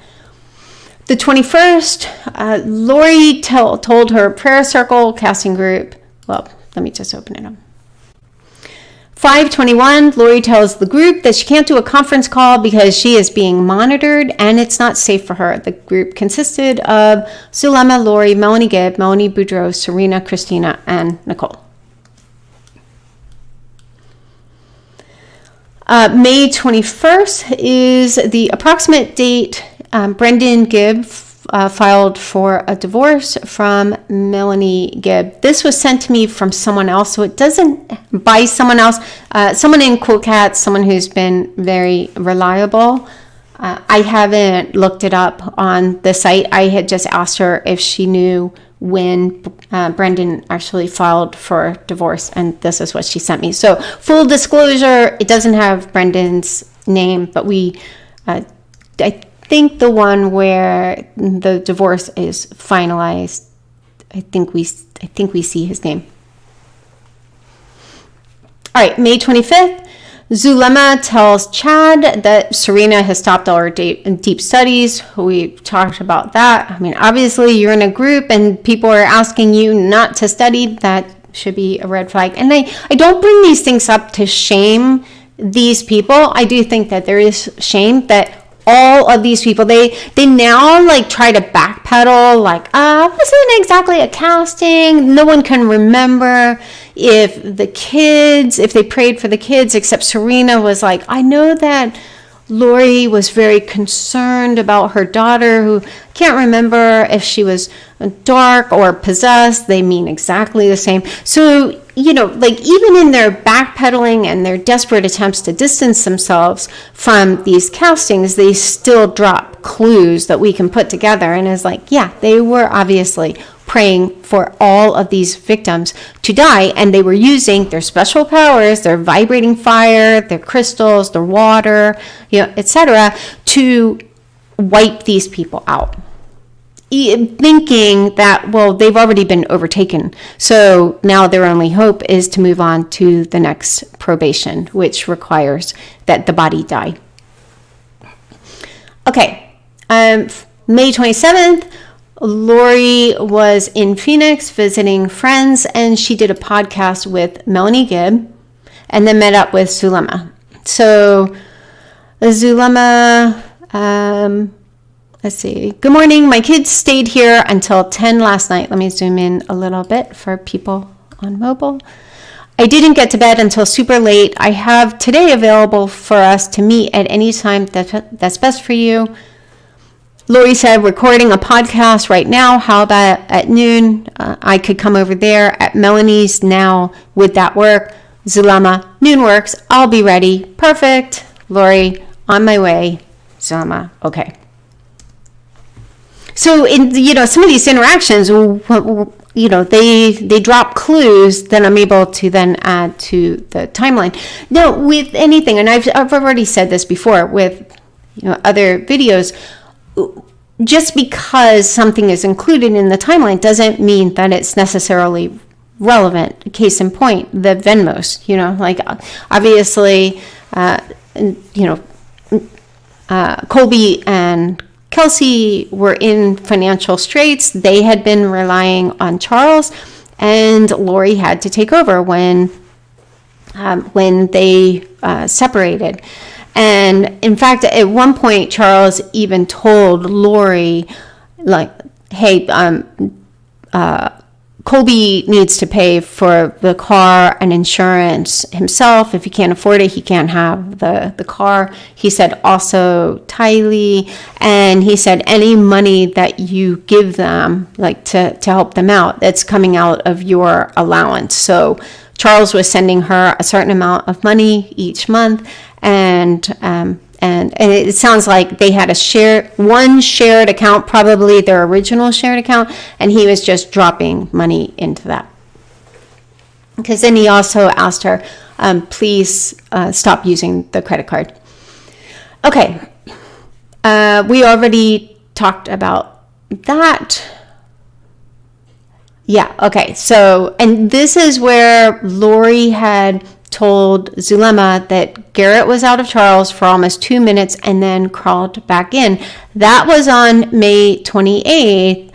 The 21st, Lori told her prayer circle casting group, well, let me just open it up. 5:21, Lori tells the group that she can't do a conference call because she is being monitored and it's not safe for her. The group consisted of Zulema, Lori, Melanie Gibb, Melanie Boudreau, Serena, Christina, and Nicole. May 21st is the approximate date Brandon Gibb filed for a divorce from Melanie Gibb. This was sent to me from someone else, so it doesn't, by someone else, someone in Cool Cats, someone who's been very reliable. I haven't looked it up on the site. I had just asked her if she knew when Brandon actually filed for divorce, and this is what she sent me. So full disclosure, it doesn't have Brandon's name, but I think the one where the divorce is finalized, I think we see his name. All right, May 25th, Zulema tells Chad that Serena has stopped all her deep studies. We talked about that. I mean, obviously, you're in a group and people are asking you not to study. That should be a red flag. And I don't bring these things up to shame these people. I do think that there is shame that all of these people, they now like try to backpedal, like, wasn't exactly a casting. No one can remember if they prayed for the kids, except Serena was like, I know that Lori was very concerned about her daughter, who can't remember if she was dark or possessed. They mean exactly the same. So, like even in their backpedaling and their desperate attempts to distance themselves from these castings, they still drop clues that we can put together. And it's like, yeah, they were obviously praying for all of these victims to die, and they were using their special powers, their vibrating fire, their crystals, their water, etc., to wipe these people out, thinking that, well, they've already been overtaken, so now their only hope is to move on to the next probation, which requires that the body die. Okay, May 27th, Lori was in Phoenix visiting friends, and she did a podcast with Melanie Gibb and then met up with Zulema. So Zulema, let's see. Good morning. My kids stayed here until 10 last night. Let me zoom in a little bit for people on mobile. I didn't get to bed until super late. I have today available for us to meet at any time that's best for you. Lori said, recording a podcast right now. How about at noon? I could come over there at Melanie's now. Would that work? Zulema, noon works. I'll be ready. Perfect. Lori, on my way. Zulema, okay. So in some of these interactions, they drop clues that I'm able to then add to the timeline. Now, with anything, and I've already said this before with other videos, just because something is included in the timeline doesn't mean that it's necessarily relevant. Case in point, the Venmos, like obviously, Colby and Kelsey were in financial straits. They had been relying on Charles, and Lori had to take over when they separated. And in fact, at one point, Charles even told Lori, like, hey, Colby needs to pay for the car and insurance himself. If he can't afford it, he can't have the car. He said also Tylee, and he said any money that you give them, like to help them out, that's coming out of your allowance. So Charles was sending her a certain amount of money each month, and it sounds like they had one shared account, probably their original shared account, and he was just dropping money into that. Because then he also asked her, please stop using the credit card. Okay, we already talked about that. Yeah, okay, so, and this is where Lori had told Zulema that Garrett was out of Charles for almost 2 minutes and then crawled back in. That was on May 28th.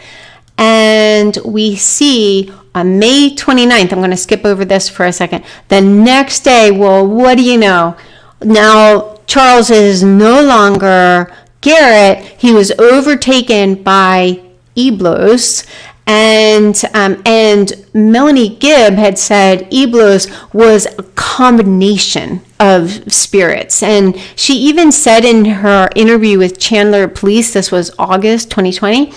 And we see on May 29th, I'm going to skip over this for a second. The next day, well, what do you know? Now, Charles is no longer Garrett. He was overtaken by Eblos. And Melanie Gibb had said Eblos was a combination of spirits. And she even said in her interview with Chandler Police, this was August 2020,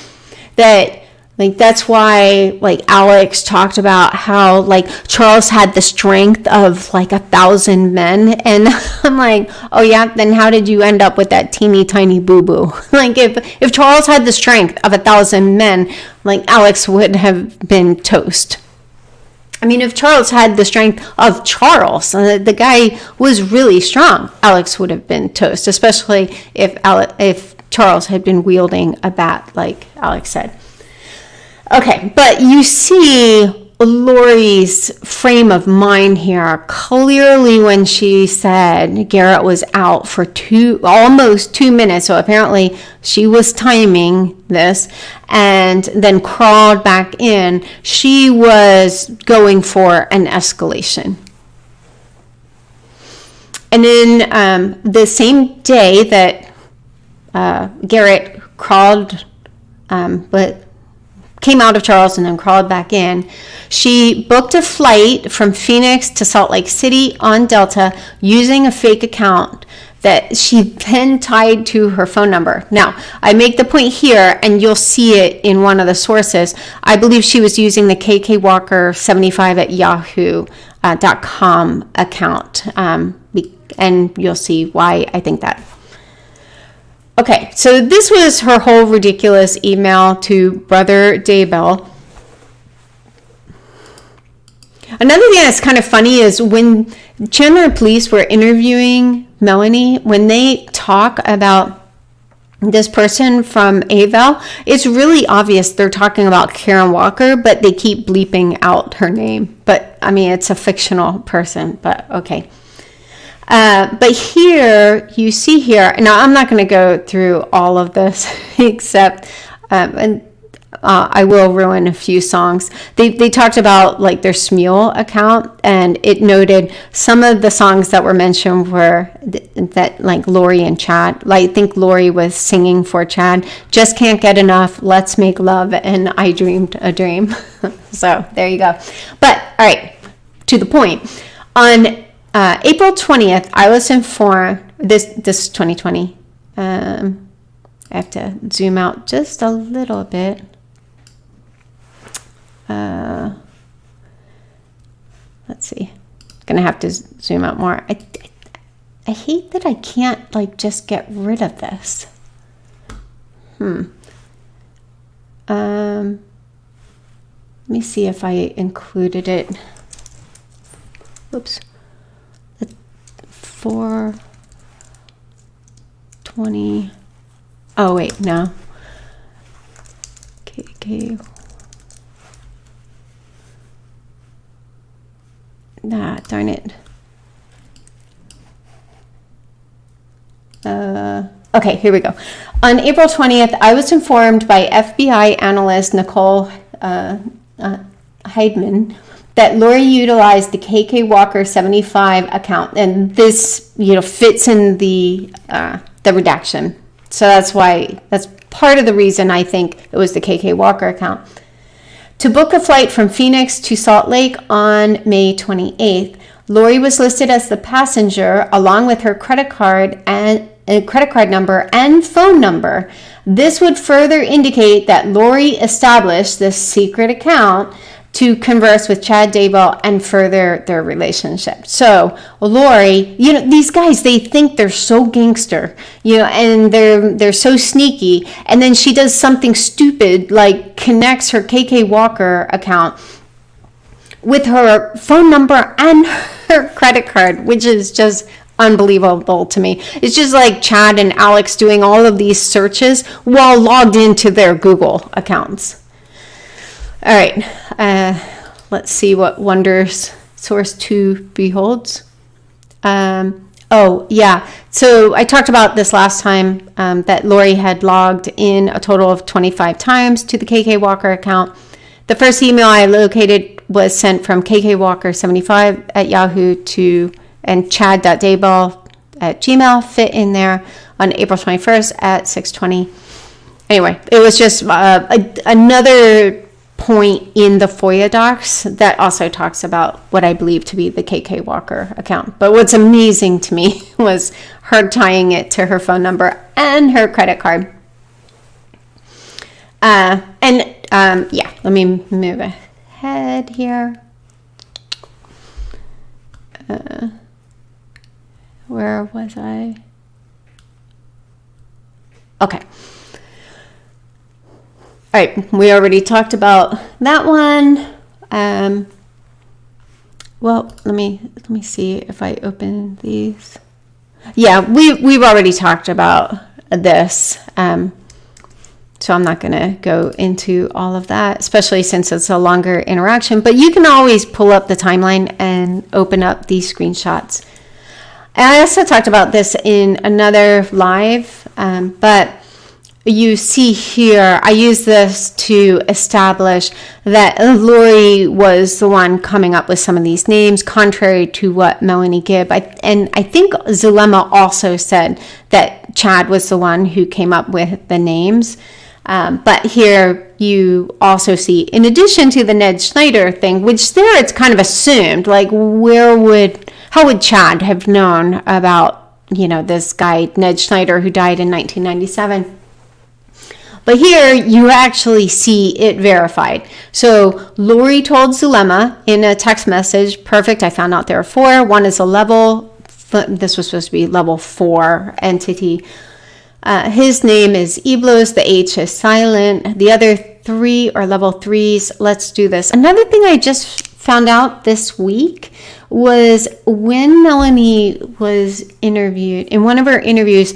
that like that's why like Alex talked about how like Charles had the strength of like 1,000 men, and I'm like, oh yeah, then how did you end up with that teeny tiny boo-boo? Like if Charles had the strength of 1,000 men, like Alex would have been toast. I mean, if Charles had the strength of Charles, the guy was really strong, Alex would have been toast, especially if Charles had been wielding a bat like Alex said. Okay, but you see Lori's frame of mind here clearly when she said Garrett was out for almost 2 minutes. So apparently she was timing this and then crawled back in. She was going for an escalation. And then the same day that Garrett crawled, but came out of Charles and then crawled back in, she booked a flight from Phoenix to Salt Lake City on Delta using a fake account that she then tied to her phone number. Now, I make the point here, and you'll see it in one of the sources. I believe she was using the KKWalker75 at yahoo.com account, and you'll see why I think that. Okay, so this was her whole ridiculous email to Brother Daybell. Another thing that's kind of funny is when Chandler Police were interviewing Melanie, when they talk about this person from Aval, it's really obvious they're talking about Karen Walker, but they keep bleeping out her name. But, I mean, it's a fictional person, but okay. But here, you see here, now I'm not going to go through all of this, except, I will ruin a few songs. They talked about like their Smule account, and it noted some of the songs that were mentioned were that like Lori and Chad. Like I think Lori was singing for Chad, Just Can't Get Enough, Let's Make Love, and I Dreamed a Dream. So there you go. But all right, to the point. On April 20th, I was informed, this is 2020, I have to zoom out just a little bit. Let's see, gonna have to zoom out more. I hate that I can't like just get rid of this. Let me see if I included it. Oops. 420. Oh wait, no. Okay. Ah, darn it. Okay, here we go. On April 20th, I was informed by FBI analyst Nicole Heidman that Lori utilized the KKWalker75 account, and this, fits in the redaction. So that's part of the reason I think it was the KK Walker account. To book a flight from Phoenix to Salt Lake on May 28th, Lori was listed as the passenger along with her credit card number and phone number. This would further indicate that Lori established this secret account to converse with Chad Daybell and further their relationship. So Lori, these guys, they think they're so gangster, and they're so sneaky. And then she does something stupid like connects her KK Walker account with her phone number and her credit card, which is just unbelievable to me. It's just like Chad and Alex doing all of these searches while logged into their Google accounts. All right, let's see what wonders source 2 beholds. So I talked about this last time, that Lori had logged in a total of 25 times to the KK Walker account. The first email I located was sent from kkwalker75 at Yahoo and chad.daybell at Gmail fit in there on April 21st at 6:20. Anyway, it was just another point in the FOIA docs that also talks about what I believe to be the KK Walker account. But what's amazing to me was her tying it to her phone number and her credit card. Let me move ahead here. Where was I? Okay. All right, we already talked about that one. Let me see if I open these. Yeah, we've already talked about this. So I'm not going to go into all of that, especially since it's a longer interaction. But you can always pull up the timeline and open up these screenshots. And I also talked about this in another live, but you see here, I use this to establish that Lori was the one coming up with some of these names, contrary to what Melanie Gibb, I think Zulema also said that Chad was the one who came up with the names. But here you also see, in addition to the Ned Schneider thing, which there it's kind of assumed, like how would Chad have known about, this guy, Ned Schneider, who died in 1997? But here you actually see it verified. So Lori told Zulema in a text message, perfect, I found out there are 4. One is a level, this was supposed to be level 4 entity. His name is Eblos, the H is silent. The other 3 are level 3s. Let's do this. Another thing I just found out this week was when Melanie was interviewed, in one of her interviews,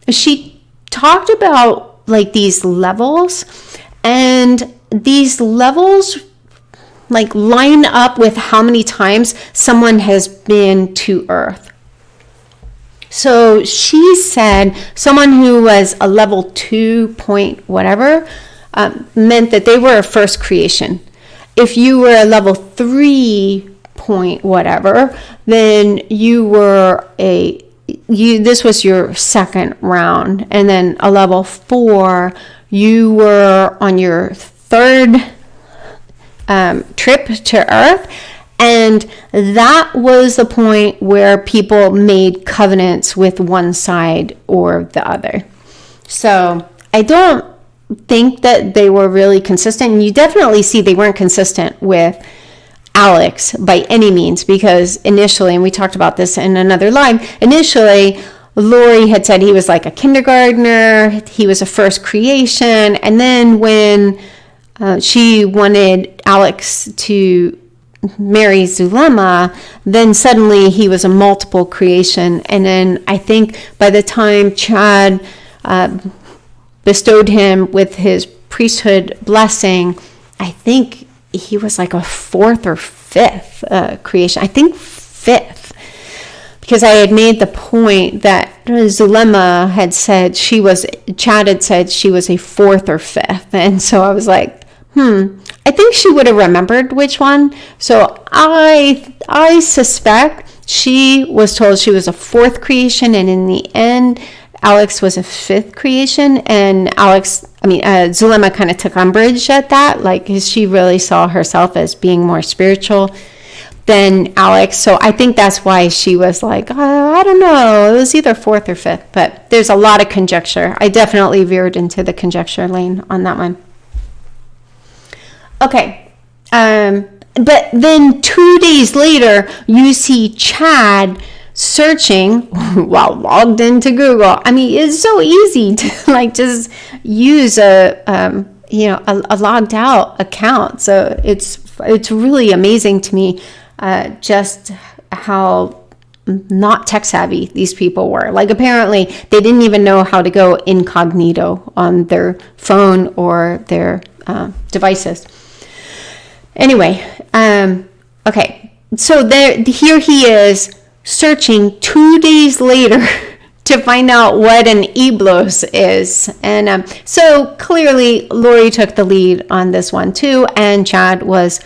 she talked about like these levels, and these levels like line up with how many times someone has been to Earth. So she said someone who was a level 2 point whatever meant that they were a first creation. If you were a level 3 point whatever, then you were this was your second round. And then a level 4, you were on your 3rd trip to Earth. And that was the point where people made covenants with one side or the other. So I don't think that they were really consistent. And you definitely see they weren't consistent with Alex by any means, because initially, and we talked about this in another live, initially Lori had said he was like a kindergartner, he was a first creation, and then when she wanted Alex to marry Zulema, then suddenly he was a multiple creation. And then I think by the time Chad bestowed him with his priesthood blessing, I think he was like a 4th or 5th creation. I think 5th, because I had made the point that Zulema had said Chad had said she was a 4th or 5th, and so I was like, I think she would have remembered which one. So I suspect she was told she was a 4th creation, and in the end, Alex was a fifth creation, and Zulema kind of took umbrage at that, like, 'cause she really saw herself as being more spiritual than Alex. So I think that's why she was like, I don't know, it was either fourth or fifth, but there's a lot of conjecture. I definitely veered into the conjecture lane on that one. Okay, but then 2 days later, you see Chad searching while logged into Google. I mean, it's so easy to like just use a logged out account. So it's really amazing to me just how not tech savvy these people were. Like, apparently they didn't even know how to go incognito on their phone or their devices. Anyway, okay, so here he is searching 2 days later to find out what an eblos is. And so clearly Lori took the lead on this one too, and Chad was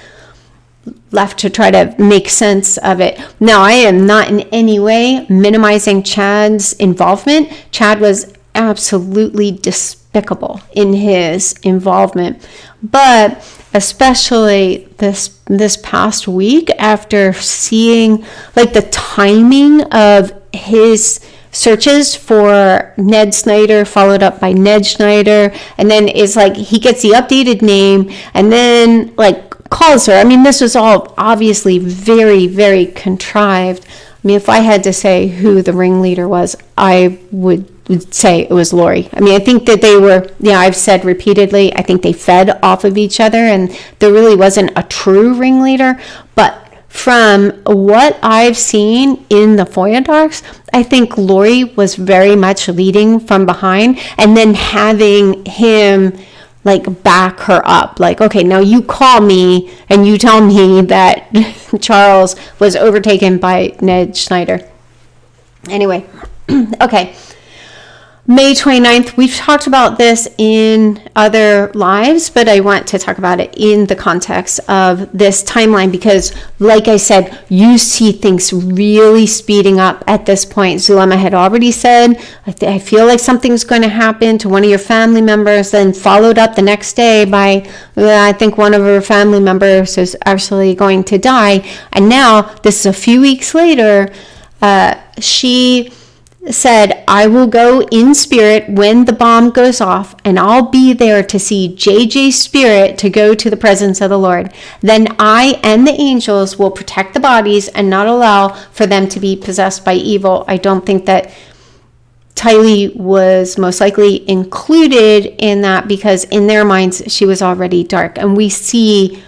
left to try to make sense of it. Now, I am not in any way minimizing Chad's involvement. Chad was absolutely despicable in his involvement, but especially this past week, after seeing like the timing of his searches for Ned Schneider, followed up by Ned Schneider, and then it's like he gets the updated name and then like calls her. I mean, this was all obviously very, very contrived. I mean, if I had to say who the ringleader was, I would say it was Lori. I mean, I think that they were, I've said repeatedly, I think they fed off of each other, and there really wasn't a true ringleader. But from what I've seen in the FOIA docs, I think Lori was very much leading from behind and then having him like back her up. Like, okay, now you call me and you tell me that Charles was overtaken by Ned Schneider. Anyway, okay. May 29th, we've talked about this in other lives, but I want to talk about it in the context of this timeline because, like I said, you see things really speeding up at this point. Zulema had already said, I feel like something's going to happen to one of your family members, then followed up the next day by, I think one of her family members is actually going to die. And now, this is a few weeks later, she said, I will go in spirit when the bomb goes off, and I'll be there to see JJ's spirit to go to the presence of the Lord. Then I and the angels will protect the bodies and not allow for them to be possessed by evil. I don't think that Tylee was most likely included in that because in their minds she was already dark, and we see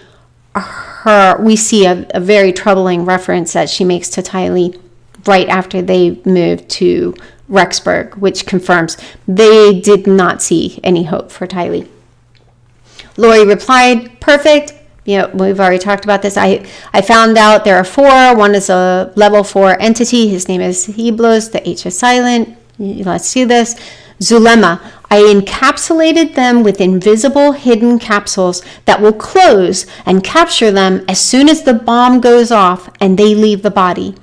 a very troubling reference that she makes to Tylee right after they moved to Rexburg, which confirms they did not see any hope for Tylee. Lori replied, perfect. We've already talked about this. I found out there are 4. One is a level 4 entity. His name is Heblos. The H is silent. Let's see this. Zulema, I encapsulated them with invisible hidden capsules that will close and capture them as soon as the bomb goes off and they leave the body.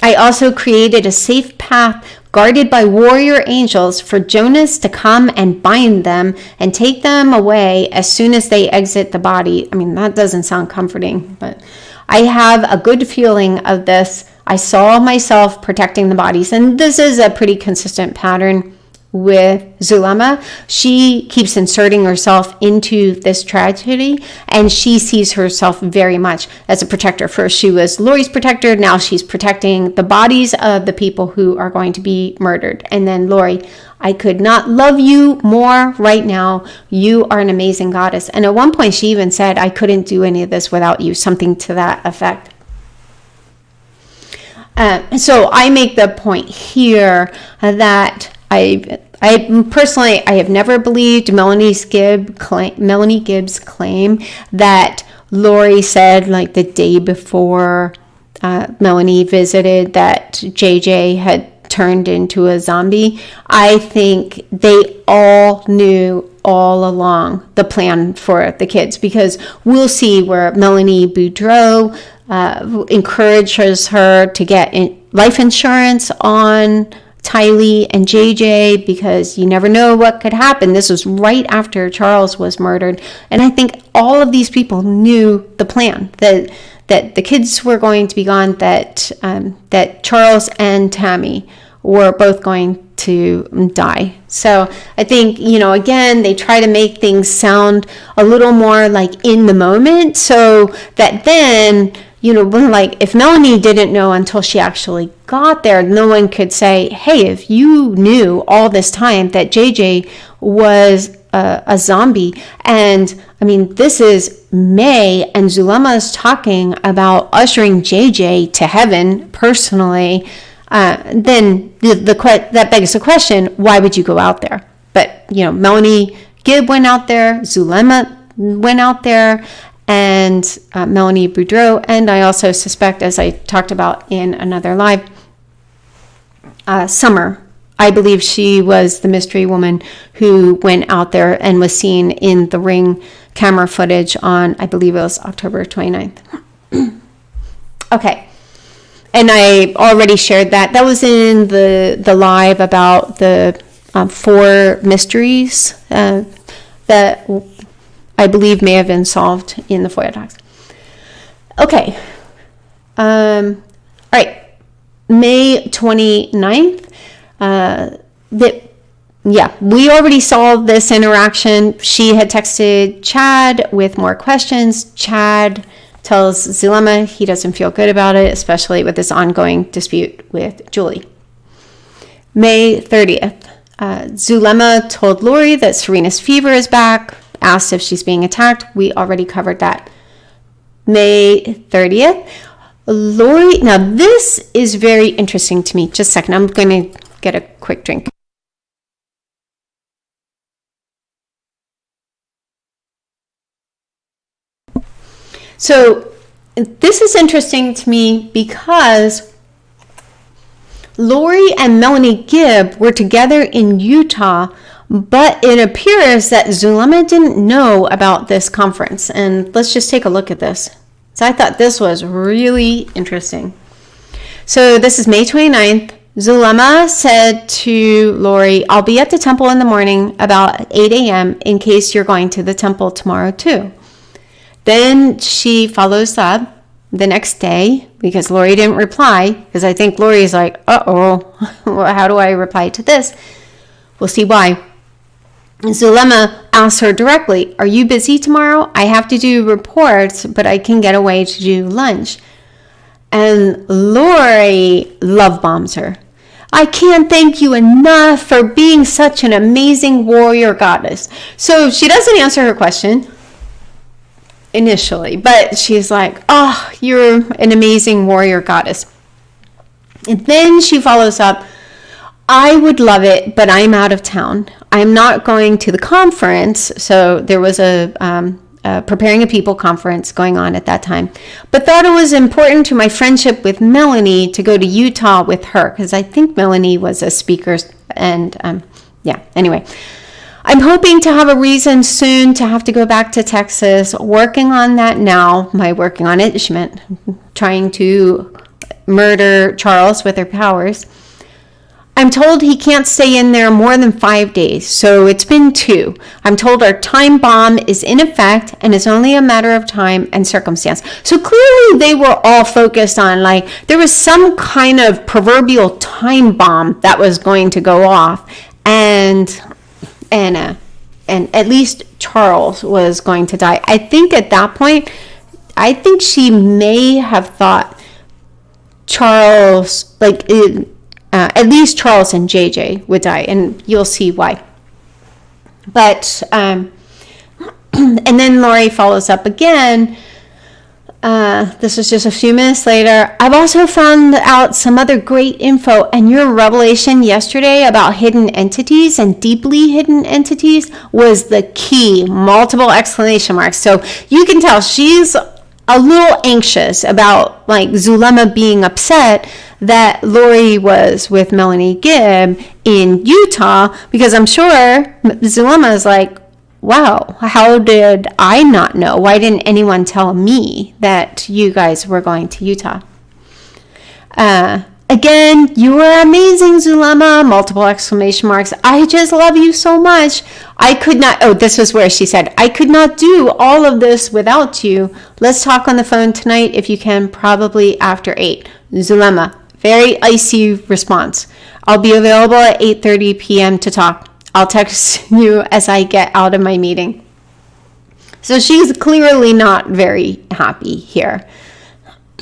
I also created a safe path guarded by warrior angels for Jonas to come and bind them and take them away as soon as they exit the body. I mean, that doesn't sound comforting, but I have a good feeling of this. I saw myself protecting the bodies, and this is a pretty consistent pattern with Zulema. She keeps inserting herself into this tragedy, and she sees herself very much as a protector. First she was Lori's protector, now she's protecting the bodies of the people who are going to be murdered. And then Lori, I could not love you more right now. You are an amazing goddess. And at one point she even said, I couldn't do any of this without you, something to that effect. So I make the point here that I personally have never believed Melanie Gibb's claim that Lori said like the day before Melanie visited that JJ had turned into a zombie. I think they all knew all along the plan for the kids, because we'll see where Melanie Boudreau encourages her to get life insurance on Tylee and JJ, because you never know what could happen. This was right after Charles was murdered. And I think all of these people knew the plan, that the kids were going to be gone, that Charles and Tammy were both going to die. So I think, again, they try to make things sound a little more like in the moment, so that then, like if Melanie didn't know until she actually got there, no one could say, hey, if you knew all this time that JJ was a zombie, and I mean, this is May, and Zulema's talking about ushering JJ to heaven personally, then that begs the question, why would you go out there? But, Melanie Gibb went out there, Zulema went out there, and Melanie Boudreau, and I also suspect, as I talked about in another live, Summer. I believe she was the mystery woman who went out there and was seen in the Ring camera footage on, I believe it was October 29th. Okay. And I already shared that. That was in the live about the 4 mysteries that I believe may have been solved in the FOIA docs. Okay. All right. May 29th. We already saw this interaction. She had texted Chad with more questions. Chad tells Zulema he doesn't feel good about it, especially with this ongoing dispute with Julie. May 30th. Zulema told Lori that Serena's fever is back, asked if she's being attacked. We already covered that. May 30th. Lori, now this is very interesting to me. Just a second, I'm going to get a quick drink. So this is interesting to me because Lori and Melanie Gibb were together in Utah, but it appears that Zulema didn't know about this conference. And let's just take a look at this. So I thought this was really interesting. So this is May 29th. Zulema said to Lori, I'll be at the temple in the morning about 8 a.m. in case you're going to the temple tomorrow too. Then she follows up the next day because Lori didn't reply, because I think Lori's like, uh-oh, how do I reply to this? We'll see why. Zulema asks her directly, are you busy tomorrow? I have to do reports, but I can get away to do lunch. And Lori love bombs her. I can't thank you enough for being such an amazing warrior goddess. So she doesn't answer her question initially, but she's like, oh, you're an amazing warrior goddess. And then she follows up, I would love it, but I'm out of town. I'm not going to the conference. So there was a Preparing a People conference going on at that time, but thought it was important to my friendship with Melanie to go to Utah with her, because I think Melanie was a speaker. And anyway, I'm hoping to have a reason soon to have to go back to Texas. Working on that now. By working on it, she meant trying to murder Charles with her powers. I'm told he can't stay in there more than 5 days, so it's been 2. I'm told our time bomb is in effect and it's only a matter of time and circumstance. So clearly they were all focused on, like, there was some kind of proverbial time bomb that was going to go off, and at least Charles was going to die. I think at that point, I think she may have thought Charles, at least Charles and JJ would die, and you'll see why. But, and then Lori follows up again. This was just a few minutes later. I've also found out some other great info, and your revelation yesterday about hidden entities and deeply hidden entities was the key. Multiple exclamation marks. So you can tell she's a little anxious about, like, Zulema being upset that Lori was with Melanie Gibb in Utah, because I'm sure Zulema is like, wow, how did I not know? Why didn't anyone tell me that you guys were going to Utah? Again, you are amazing, Zulema, multiple exclamation marks. I just love you so much. I could not, oh, this was where she said, I could not do all of this without you. Let's talk on the phone tonight if you can, probably after 8. Zulema, very icy response. I'll be available at 8:30 p.m. to talk. I'll text you as I get out of my meeting. So she's clearly not very happy here.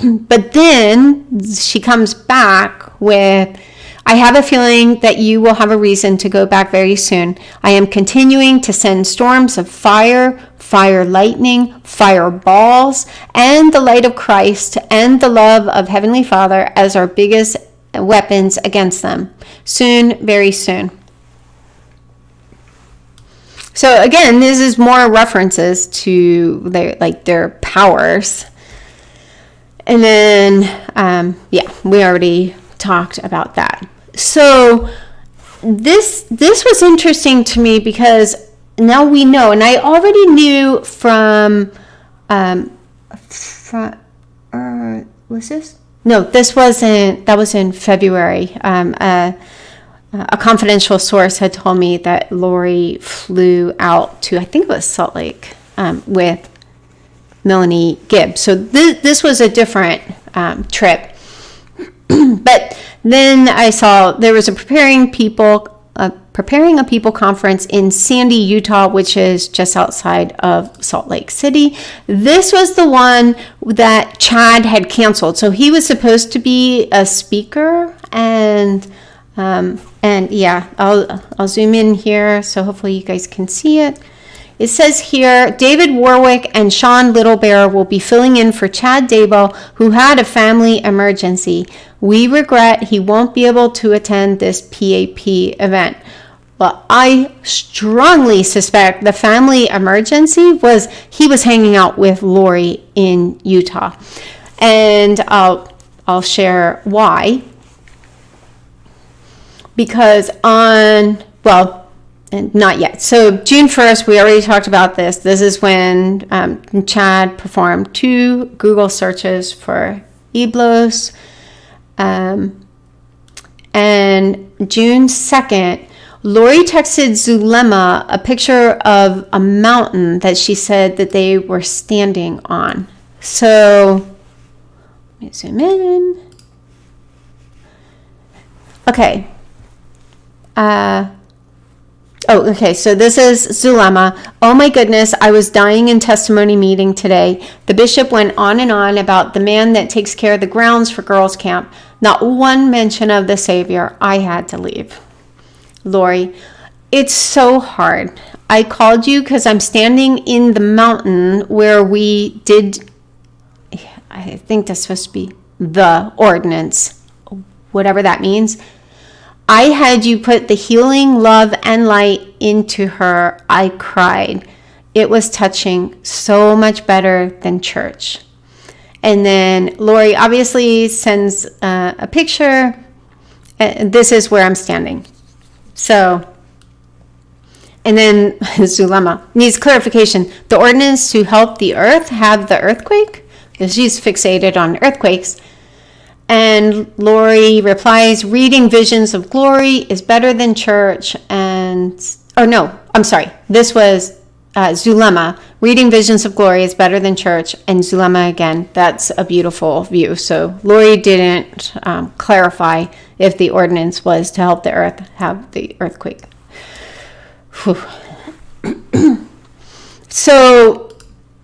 But then she comes back with, I have a feeling that you will have a reason to go back very soon. I am continuing to send storms of fire, fire lightning, fireballs, and the light of Christ and the love of Heavenly Father as our biggest weapons against them. Soon, very soon. So again, this is more references to their powers. And then, we already talked about that. So this was interesting to me because now we know, and I already knew from was this? No, this wasn't. That was in February. A confidential source had told me that Lori flew out to, I think it was Salt Lake, with Melanie Gibb. So this was a different trip. But then I saw there was preparing a people conference in Sandy, Utah, which is just outside of Salt Lake City. This was the one that Chad had canceled. So he was supposed to be a speaker, and yeah, I'll zoom in here so hopefully you guys can see it. It says here, David Warwick and Sean Littlebear will be filling in for Chad Daybell, who had a family emergency. We regret he won't be able to attend this PAP event. Well, I strongly suspect the family emergency was he was hanging out with Lori in Utah. And I'll share why. Because not yet. So June 1st, we already talked about this. This is when Chad performed 2 Google searches for Eblos. And June 2nd, Lori texted Zulema a picture of a mountain that she said that they were standing on. So let me zoom in. Okay. Okay, so this is Zulema. Oh my goodness, I was dying in testimony meeting today. The bishop went on and on about the man that takes care of the grounds for girls' camp. Not one mention of the Savior. I had to leave. Lori, it's so hard. I called you because I'm standing in the mountain where we did, I think that's supposed to be the ordinance, whatever that means. I had you put the healing, love, and light into her. I cried. It was touching, so much better than church. And then Lori obviously sends a picture. This is where I'm standing. So, and then Zulema needs clarification. The ordinance to help the earth have the earthquake? She's fixated on earthquakes. And Lori replies, reading visions of glory is better than church. This was Zulema. Reading visions of glory is better than church. And Zulema again, that's a beautiful view. So Lori didn't clarify if the ordinance was to help the earth have the earthquake. So,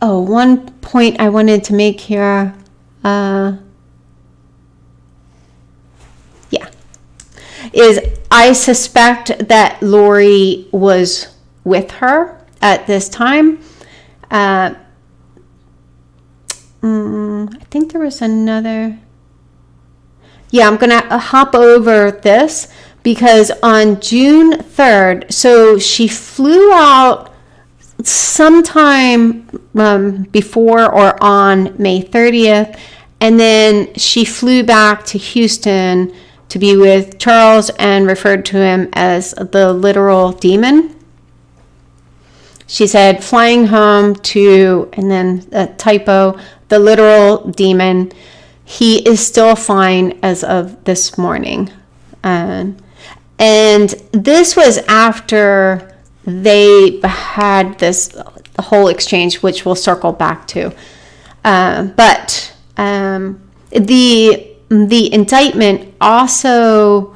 one point I wanted to make here. Is I suspect that Lori was with her at this time. I think there was another. Yeah, I'm going to hop over this because on June 3rd, so she flew out sometime before or on May 30th, and then she flew back to Houston to be with Charles and referred to him as the literal demon. She said, flying home to, and then a typo, the literal demon. he is still fine as of this morning. And this was after they had this whole exchange, which we'll circle back to. But the indictment also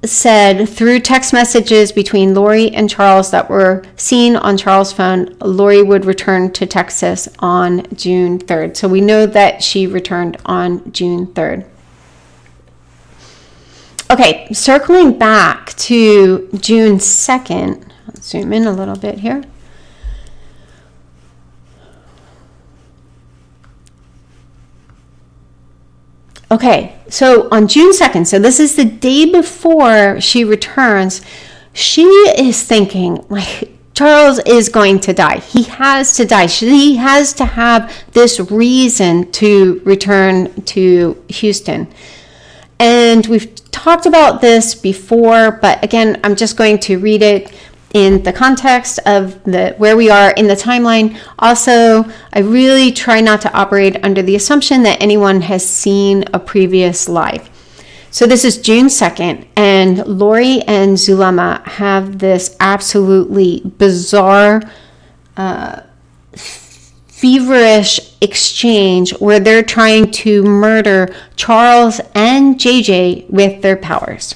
said through text messages between Lori and Charles that were seen on Charles' phone, Lori would return to Texas on June 3rd. So we know that she returned on June 3rd. Okay, circling back to June 2nd, let's zoom in a little bit here. Okay, so on June 2nd, so this is the day before she returns, she is thinking, like, Charles is going to die. He has to die. She has to have this reason to return to Houston. And we've talked about this before, but again, I'm just going to read it in the context of where we are in the timeline. Also, I really try not to operate under the assumption that anyone has seen a previous live. So this is June 2nd, and Lori and Zulema have this absolutely bizarre, feverish exchange where they're trying to murder Charles and JJ with their powers.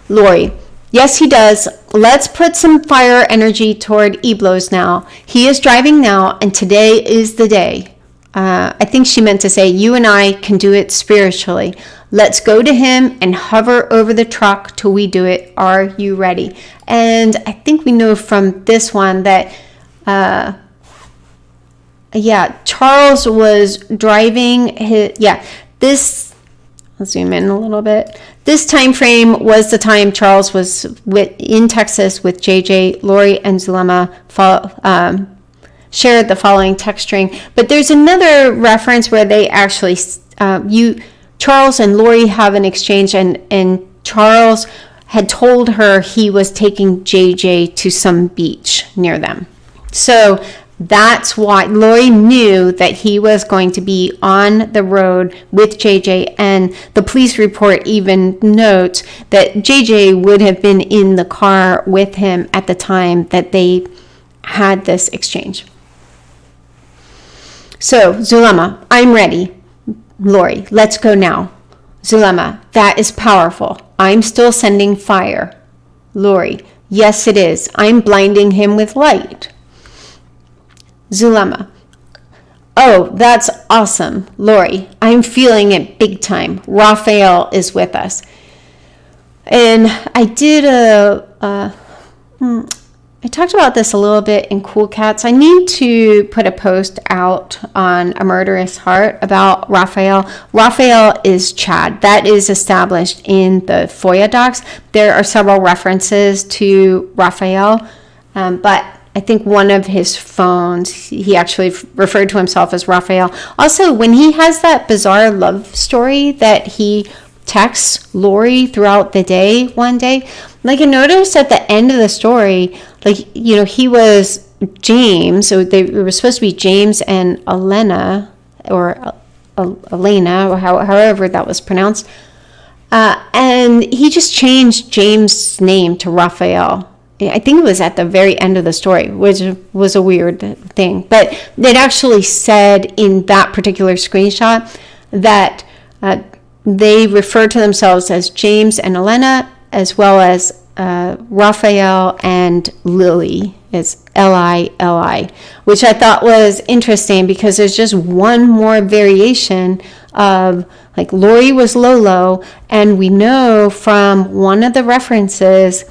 Lori: yes, he does. Let's put some fire energy toward Eblos now. He is driving now, and today is the day. I think she meant to say, you and I can do it spiritually. Let's go to him and hover over the truck till we do it. Are you ready? And I think we know from this one that, Charles was driving let's zoom in a little bit. This time frame was the time Charles was in Texas with JJ. Lori and Zulema shared the following text string. But there's another reference where they actually, Charles and Lori have an exchange, and Charles had told her he was taking JJ to some beach near them. So that's why Lori knew that he was going to be on the road with JJ, and the police report even notes that JJ would have been in the car with him at the time that they had this exchange. So, Zulema: I'm ready. Lori: let's go now. Zulema: that is powerful. I'm still sending fire. Lori: yes, it is. I'm blinding him with light. Zulema: oh, that's awesome. Lori: I'm feeling it big time. Raphael is with us. And I did I talked about this a little bit in Cool Cats. I need to put a post out on A Murderous Heart about Raphael. Raphael is Chad. That is established in the FOIA docs. There are several references to Raphael, but I think one of his phones, he actually referred to himself as Raphael. Also, when he has that bizarre love story that he texts Lori throughout the day one day, like I noticed at the end of the story, like, you know, he was James, so it was supposed to be James and Elena, or Elena, or however that was pronounced, and he just changed James' name to Raphael. I think it was at the very end of the story, which was a weird thing. But it actually said in that particular screenshot that they refer to themselves as James and Elena, as well as Raphael and Lily. It's Lili, which I thought was interesting because there's just one more variation of, like, Lori was Lolo, and we know from one of the references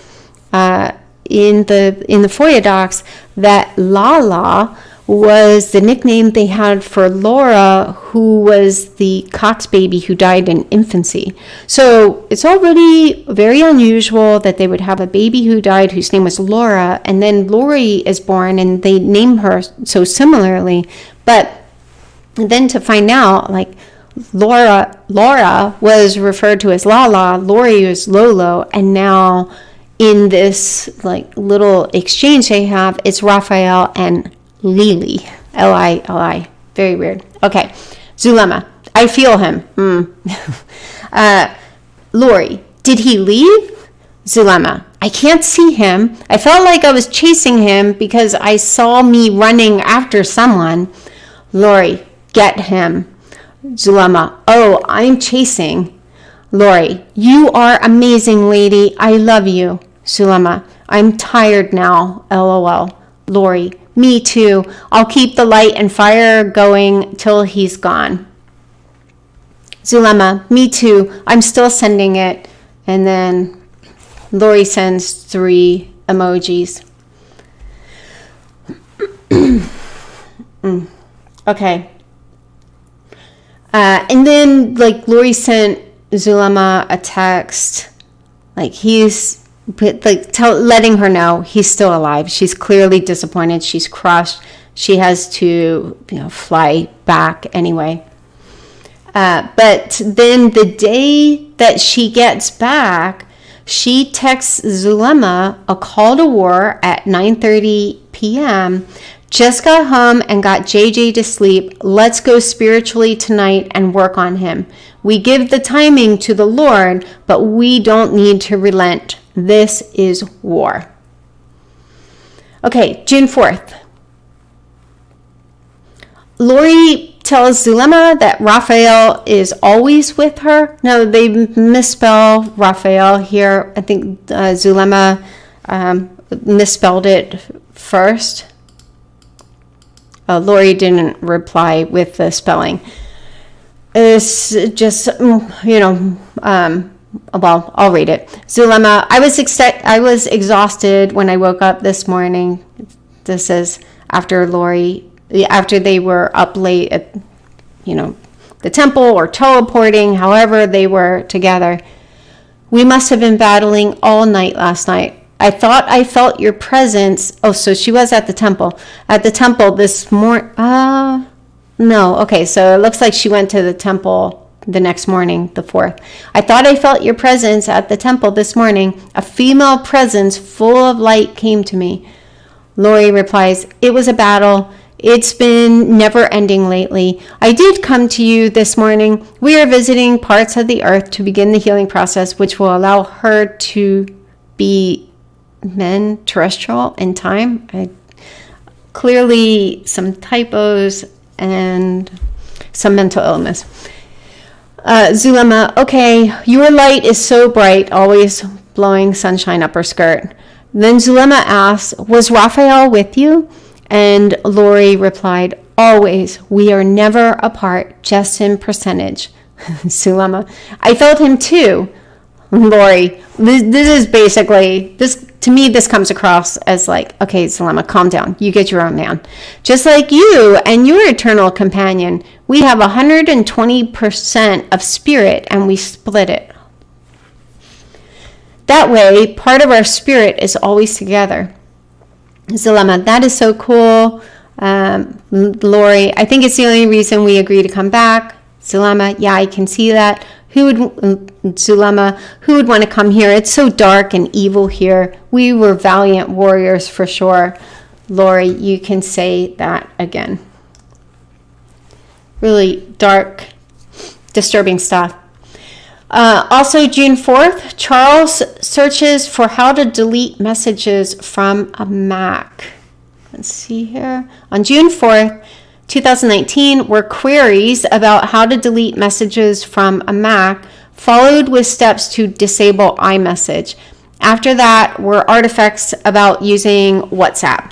in the FOIA docs that Lala was the nickname they had for Laura, who was the Cox baby who died in infancy. So it's already very unusual that they would have a baby who died whose name was Laura, and then Lori is born and they name her so similarly. But then to find out, like, Laura was referred to as Lala, Lori was Lolo, and now in this, like, little exchange they have, it's Raphael and Lili, Lili. very weird. Okay, Zulema, I feel him. Lori, did he leave? Zulema, I can't see him. I felt like I was chasing him because I saw me running after someone. Lori, get him. Zulema, oh, I'm chasing. Lori, you are amazing, lady. I love you. Zulema, I'm tired now. LOL. Lori, me too. I'll keep the light and fire going till he's gone. Zulema, me too. I'm still sending it. And then Lori sends 3 emojis. Okay. And then, like, Lori sent Zulema a text. Like, letting her know he's still alive. She's clearly disappointed. She's crushed. She has to, fly back anyway. But then the day that she gets back, she texts Zulema a call to war at 9:30 p.m. Just got home and got JJ to sleep. Let's go spiritually tonight and work on him. We give the timing to the Lord, but we don't need to relent. This is war. Okay, June 4th. Lori tells Zulema that Raphael is always with her. No, they misspell Raphael here. I think Zulema misspelled it first. Lori didn't reply with the spelling. It's just, well, I'll read it. Zulema, I was exhausted when I woke up this morning. This is after they were up late at, the temple or teleporting, however they were together. We must have been battling all night last night. I thought I felt your presence. Oh, so she was at the temple. At the temple this morning. No. Okay, so it looks like she went to the temple the next morning, the 4th. I thought I felt your presence at the temple this morning. A female presence full of light came to me. Lori replies, it was a battle. It's been never ending lately. I did come to you this morning. We are visiting parts of the earth to begin the healing process, which will allow her to be terrestrial in time. Clearly some typos and some mental illness. Zulema, okay, your light is so bright, always blowing sunshine up her skirt. Then Zulema asked, was Raphael with you? And Lori replied, always. We are never apart, just in percentage. Zulema, I felt him too. Lori, this is basically, to me, this comes across as like, okay, Zulema, calm down. You get your own man. Just like you and your eternal companion, we have 120% of spirit and we split it. That way, part of our spirit is always together. Zulema, that is so cool. Lori, I think it's the only reason we agree to come back. Zulema, yeah, I can see that. Zulema, who would want to come here? It's so dark and evil here. We were valiant warriors for sure. Lori, you can say that again. Really dark, disturbing stuff. Also, June 4th, Charles searches for how to delete messages from a Mac. Let's see here. On June 4th, 2019 were queries about how to delete messages from a Mac, followed with steps to disable iMessage. After that were artifacts about using WhatsApp.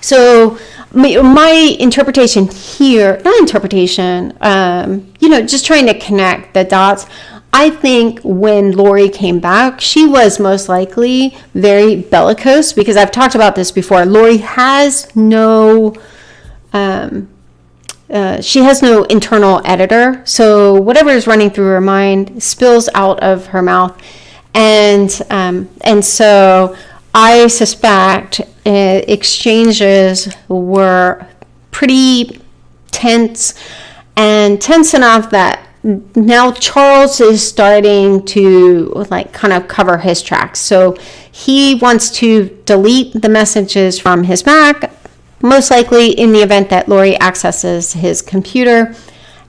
So my interpretation here, just trying to connect the dots. I think when Lori came back, she was most likely very bellicose, because I've talked about this before. Lori has no internal editor, so whatever is running through her mind spills out of her mouth, and so I suspect exchanges were pretty tense enough that now Charles is starting to kind of cover his tracks. So he wants to delete the messages from his Mac, most likely in the event that Lori accesses his computer,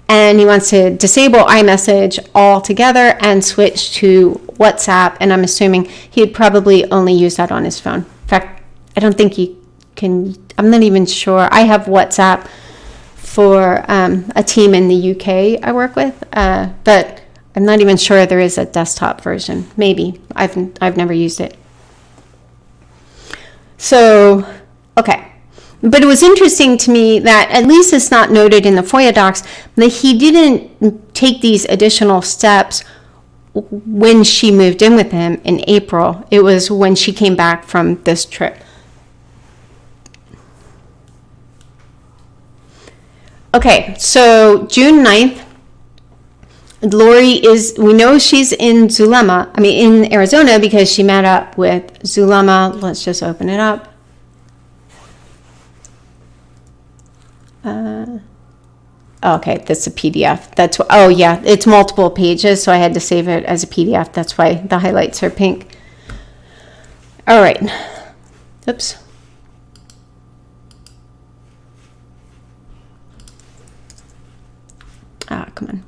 and he wants to disable iMessage altogether and switch to WhatsApp. And I'm assuming he'd probably only use that on his phone. In fact, I don't think he can. I'm not even sure. I have WhatsApp for a team in the UK I work with, but I'm not even sure there is a desktop version. Maybe. I've never used it. So, okay. But it was interesting to me that, at least it's not noted in the FOIA docs, that he didn't take these additional steps when she moved in with him in April. It was when she came back from this trip. Okay, so June 9th, we know she's in in Arizona, because she met up with Zulema. Let's just open it up. Okay, that's a PDF. Oh yeah, it's multiple pages, so I had to save it as a PDF. That's why the highlights are pink. All right. Oops. Come on.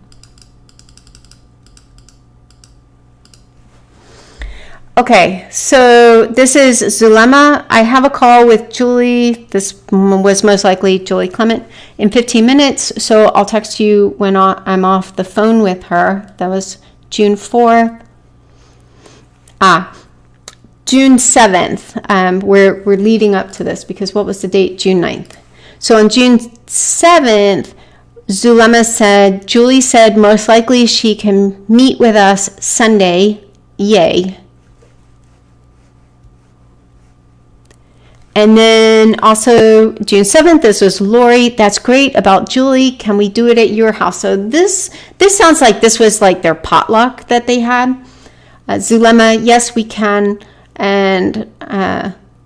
Okay, so this is Zulema. I have a call with Julie. This was most likely Julie Clement in 15 minutes. So I'll text you when I'm off the phone with her. That was June 4th. June 7th. We're leading up to this, because what was the date? June 9th. So on June 7th, Zulema said, Julie said most likely she can meet with us Sunday. Yay. And then also June 7th, this was Lori. That's great about Julie. Can we do it at your house? So this sounds like this was like their potluck that they had. Zulema, yes, we can. And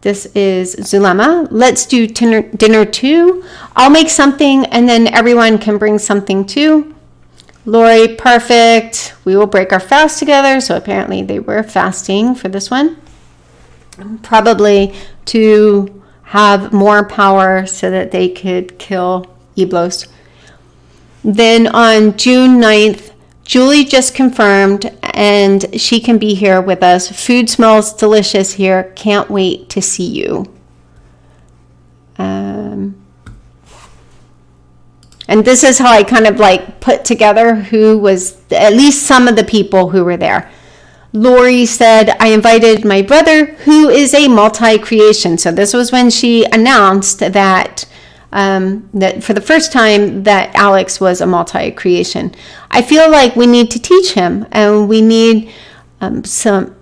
this is Zulema. Let's do dinner too. I'll make something, and then everyone can bring something too. Lori, perfect. We will break our fast together. So apparently they were fasting for this one. Probably to have more power so that they could kill Eblos. Then on June 9th, Julie just confirmed, and she can be here with us. Food smells delicious here. Can't wait to see you. And this is how I kind of like put together who was, at least some of the people who were there. Lori said, I invited my brother, who is a multi-creation. So this was when she announced that that for the first time that Alex was a multi-creation. I feel like we need to teach him, and we need some,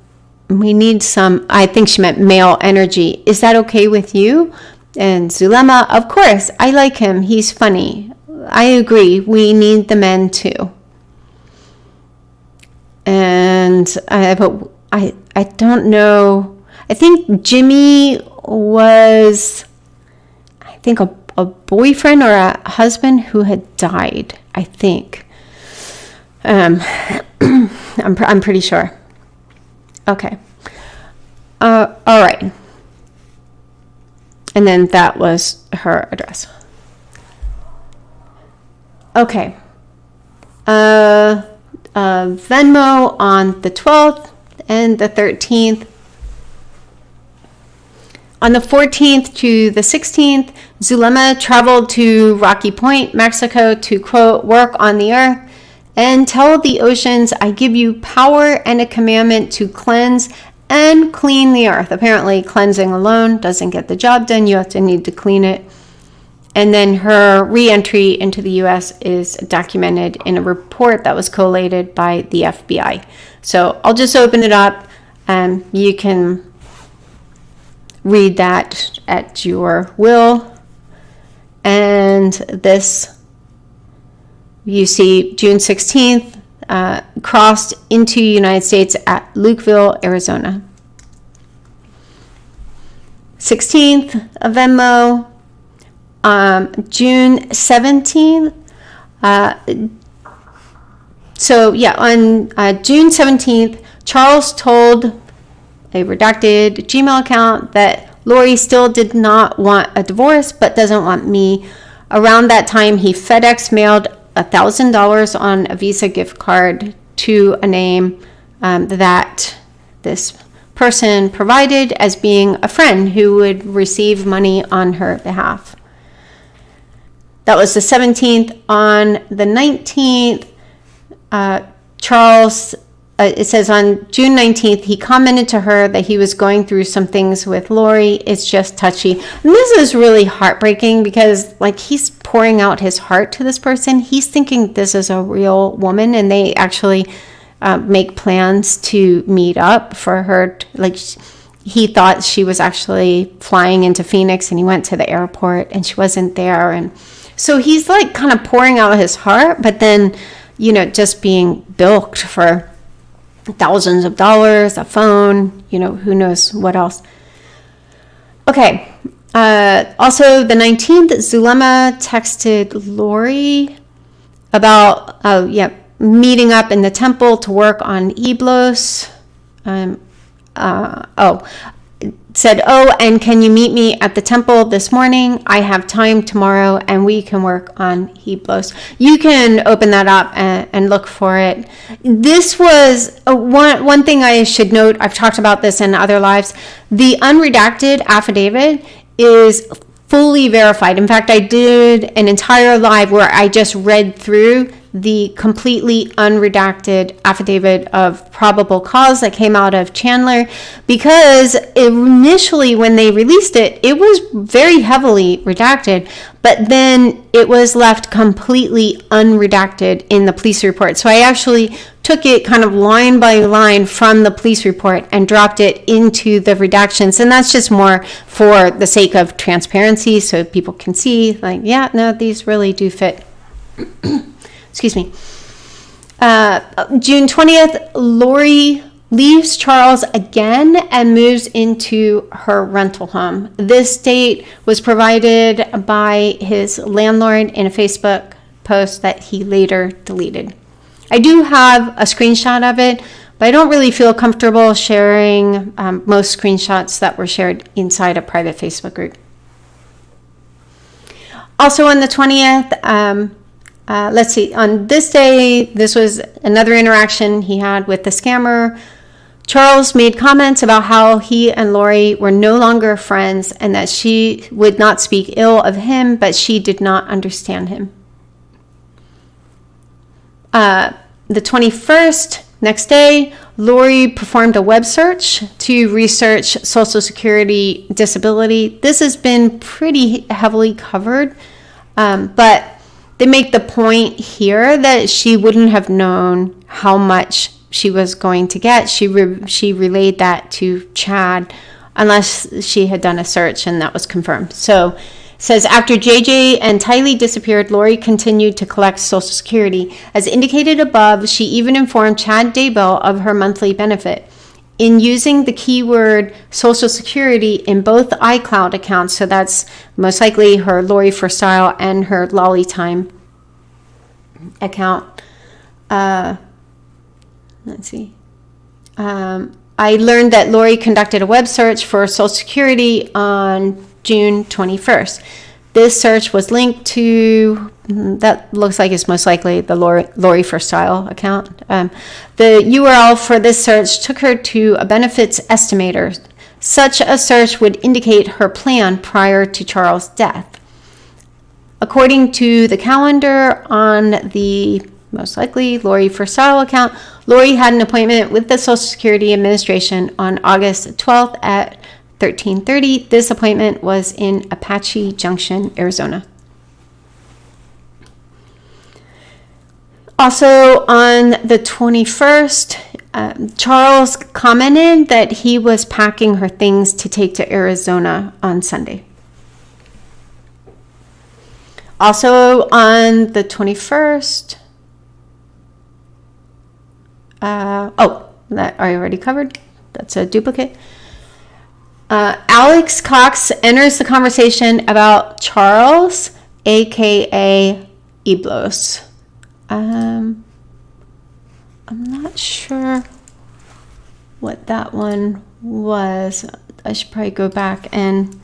I think she meant male energy. Is that okay with you? And Zulema, of course, I like him. He's funny. I agree. We need the men too. And but I don't know. I think Jimmy was, I think a boyfriend or a husband who had died. I think. I'm pretty sure. Okay. All right. And then that was her address. Okay. Venmo on the 12th and the 13th. On the 14th to the 16th, Zulema traveled to Rocky Point, Mexico to, quote, work on the earth and tell the oceans, I give you power and a commandment to cleanse and clean the earth. Apparently, cleansing alone doesn't get the job done. You have to need to clean it. And then her re-entry into the U.S. is documented in a report that was collated by the FBI. So I'll just open it up, and you can read that at your will. And this, you see June 16th, crossed into United States at Lukeville, Arizona. 16th, a Venmo. June 17th. So yeah, on June 17th, Charles told a redacted Gmail account that Lori still did not want a divorce, but doesn't want me. Around that time, he FedEx mailed $1,000 on a Visa gift card to a name that this person provided as being a friend who would receive money on her behalf. That was the 17th. On the 19th, Charles, it says on June 19th, he commented to her that he was going through some things with Lori. It's just touchy. And this is really heartbreaking because like he's pouring out his heart to this person. He's thinking this is a real woman, and they actually make plans to meet up for her. Like he thought she was actually flying into Phoenix, and he went to the airport and she wasn't there. And so he's like kind of pouring out his heart, but then, you know, just being bilked for thousands of dollars, a phone, you know, who knows what else. Okay. Also, the 19th, Zulema texted Lori about, meeting up in the temple to work on Eblos. Said, and can you meet me at the temple this morning? I have time tomorrow and we can work on Heblos. You can open that up and look for it. This was one thing I should note. I've talked about this in other lives. The unredacted affidavit is fully verified. In fact, I did an entire live where I just read through the completely unredacted affidavit of probable cause that came out of Chandler, because initially when they released it, it was very heavily redacted, but then it was left completely unredacted in the police report. So I actually took it kind of line by line from the police report and dropped it into the redactions. And that's just more for the sake of transparency so people can see, like, yeah, no, these really do fit. Excuse me. June 20th, Lori leaves Charles again and moves into her rental home. This date was provided by his landlord in a Facebook post that he later deleted. I do have a screenshot of it, but I don't really feel comfortable sharing most screenshots that were shared inside a private Facebook group. Also on the 20th, let's see, on this day, this was another interaction he had with the scammer. Charles made comments about how he and Lori were no longer friends and that she would not speak ill of him, but she did not understand him. The 21st, next day, Lori performed a web search to research Social Security disability. This has been pretty heavily covered, but they make the point here that she wouldn't have known how much she was going to get. She relayed that to Chad unless she had done a search and that was confirmed. So it says, after JJ and Tylee disappeared, Lori continued to collect Social Security. As indicated above, she even informed Chad Daybell of her monthly benefit. In using the keyword Social Security in both iCloud accounts, so that's most likely her Lori for Style and her Lolly Time account. Let's see. I learned that Lori conducted a web search for Social Security on June 21st. This search was linked to, that looks like it's most likely the Lori for Style account. The URL for this search took her to a benefits estimator. Such a search would indicate her plan prior to Charles' death. According to the calendar on the most likely Lori for Style account, Lori had an appointment with the Social Security Administration on August 12th at 13:30. This appointment was in Apache Junction, Arizona. Also on the 21st, Charles commented that he was packing her things to take to Arizona on Sunday. Also on the 21st, that I already covered. That's a duplicate. Alex Cox enters the conversation about Charles, aka Eblos. I'm not sure what that one was. I should probably go back and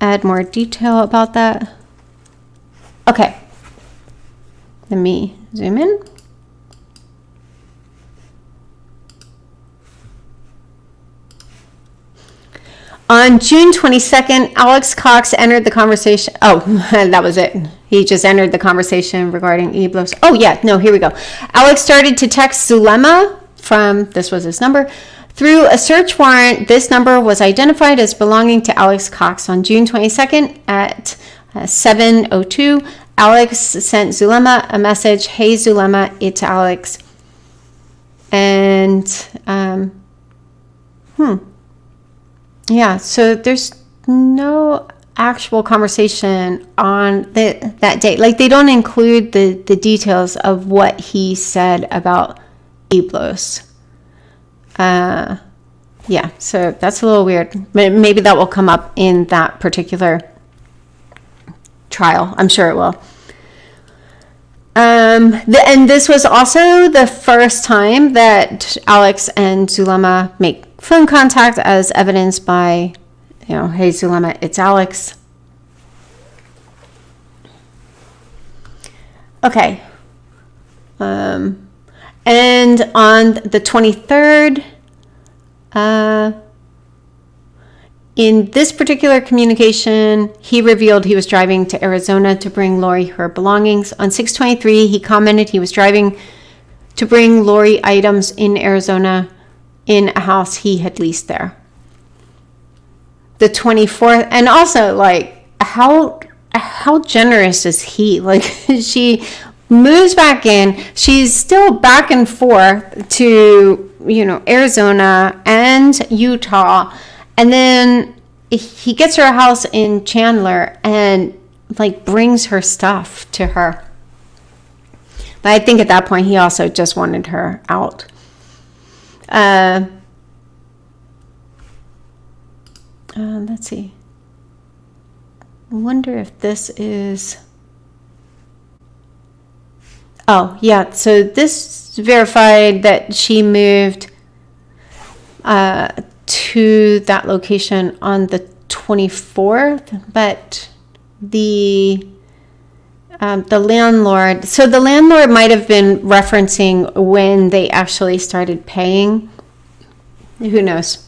add more detail about that. Okay. Let me zoom in. On June 22nd, Alex Cox entered the conversation. Oh, that was it. He just entered the conversation regarding Eblos. Oh, yeah. No, here we go. Alex started to text Zulema this was his number. Through a search warrant, this number was identified as belonging to Alex Cox. On June 22nd at 7:02, Alex sent Zulema a message. Hey, Zulema, it's Alex. And, yeah, so there's no actual conversation on that date. Like, they don't include the details of what he said about Eblos. Yeah, so that's a little weird. Maybe that will come up in that particular trial. I'm sure it will. And this was also the first time that Alex and Zulema make phone contact, as evidenced by, hey, Zulema, it's Alex. Okay. And on the 23rd, in this particular communication, he revealed he was driving to Arizona to bring Lori her belongings. On 6/23, he commented he was driving to bring Lori items in Arizona in a house he had leased there. The 24th, and also, like, how generous is he? Like, she moves back in. She's still back and forth to, Arizona and Utah. And then he gets her a house in Chandler and, like, brings her stuff to her. But I think at that point he also just wanted her out. Let's see. I wonder if this is... Oh, yeah. So this verified that she moved to that location on the 24th, but the landlord... So the landlord might have been referencing when they actually started paying. Who knows?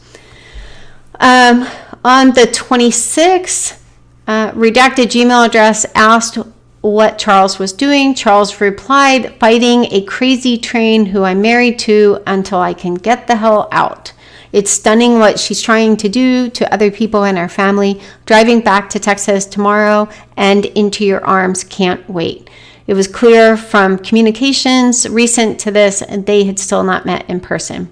On the 26th, redacted Gmail address asked what Charles was doing. Charles replied, fighting a crazy train who I'm married to until I can get the hell out. It's stunning what she's trying to do to other people in our family. Driving back to Texas tomorrow and into your arms. Can't wait. It was clear from communications recent to this, and they had still not met in person.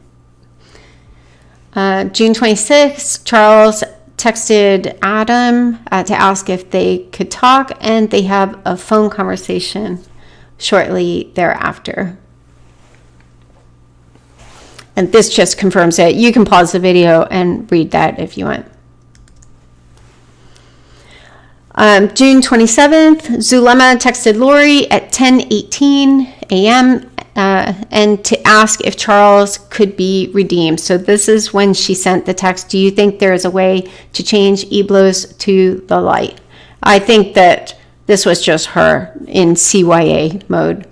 June 26th, Charles texted Adam to ask if they could talk, and they have a phone conversation shortly thereafter. And this just confirms it. You can pause the video and read that if you want. June 27th, Zulema texted Lori at 10:18 a.m. And to ask if Charles could be redeemed. So this is when she sent the text, do you think there is a way to change Eblos to the light? I think that this was just her in CYA mode.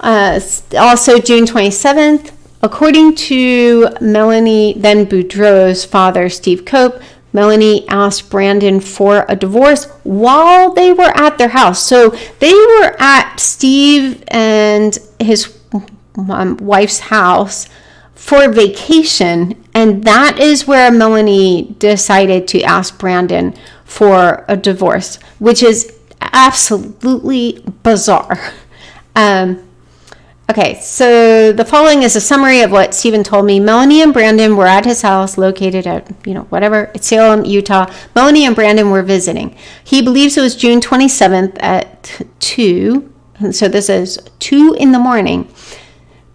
Also, June 27th, according to Melanie, then Boudreaux's father, Steve Cope, Melanie asked Brandon for a divorce while they were at their house. So they were at Steve and his wife's house for vacation, and that is where Melanie decided to ask Brandon for a divorce, which is absolutely bizarre. Okay, so the following is a summary of what Stephen told me. Melanie and Brandon were at his house located at, at Salem, Utah. Melanie and Brandon were visiting. He believes it was June 27th at 2. And so this is 2 in the morning.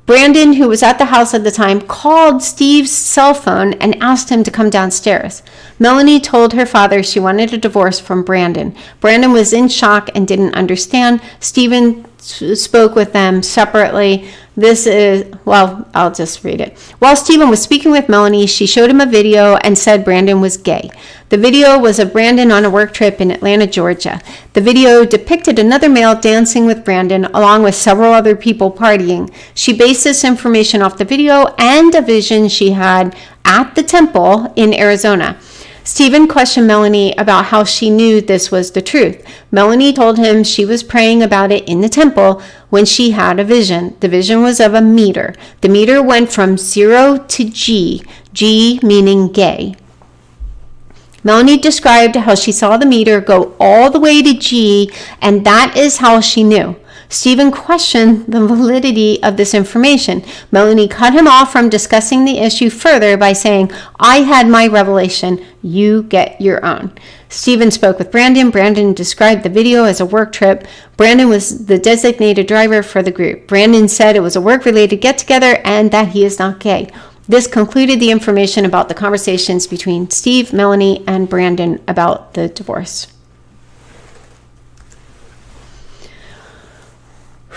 Brandon, who was at the house at the time, called Steve's cell phone and asked him to come downstairs. Melanie told her father she wanted a divorce from Brandon. Brandon was in shock and didn't understand. Stephen spoke with them separately. This is, well, I'll just read it. While Stephen was speaking with Melanie, she showed him a video and said Brandon was gay. The video was of Brandon on a work trip in Atlanta, Georgia. The video depicted another male dancing with Brandon along with several other people partying. She based this information off the video and a vision she had at the temple in Arizona. Stephen questioned Melanie about how she knew this was the truth. Melanie told him she was praying about it in the temple when she had a vision. The vision was of a meter. The meter went from 0 to G, G meaning gay. Melanie described how she saw the meter go all the way to G, and that is how she knew. Stephen questioned the validity of this information. Melanie cut him off from discussing the issue further by saying, I had my revelation, you get your own. Stephen spoke with Brandon. Brandon described the video as a work trip. Brandon was the designated driver for the group. Brandon said it was a work-related get-together and that he is not gay. This concluded the information about the conversations between Steve, Melanie, and Brandon about the divorce.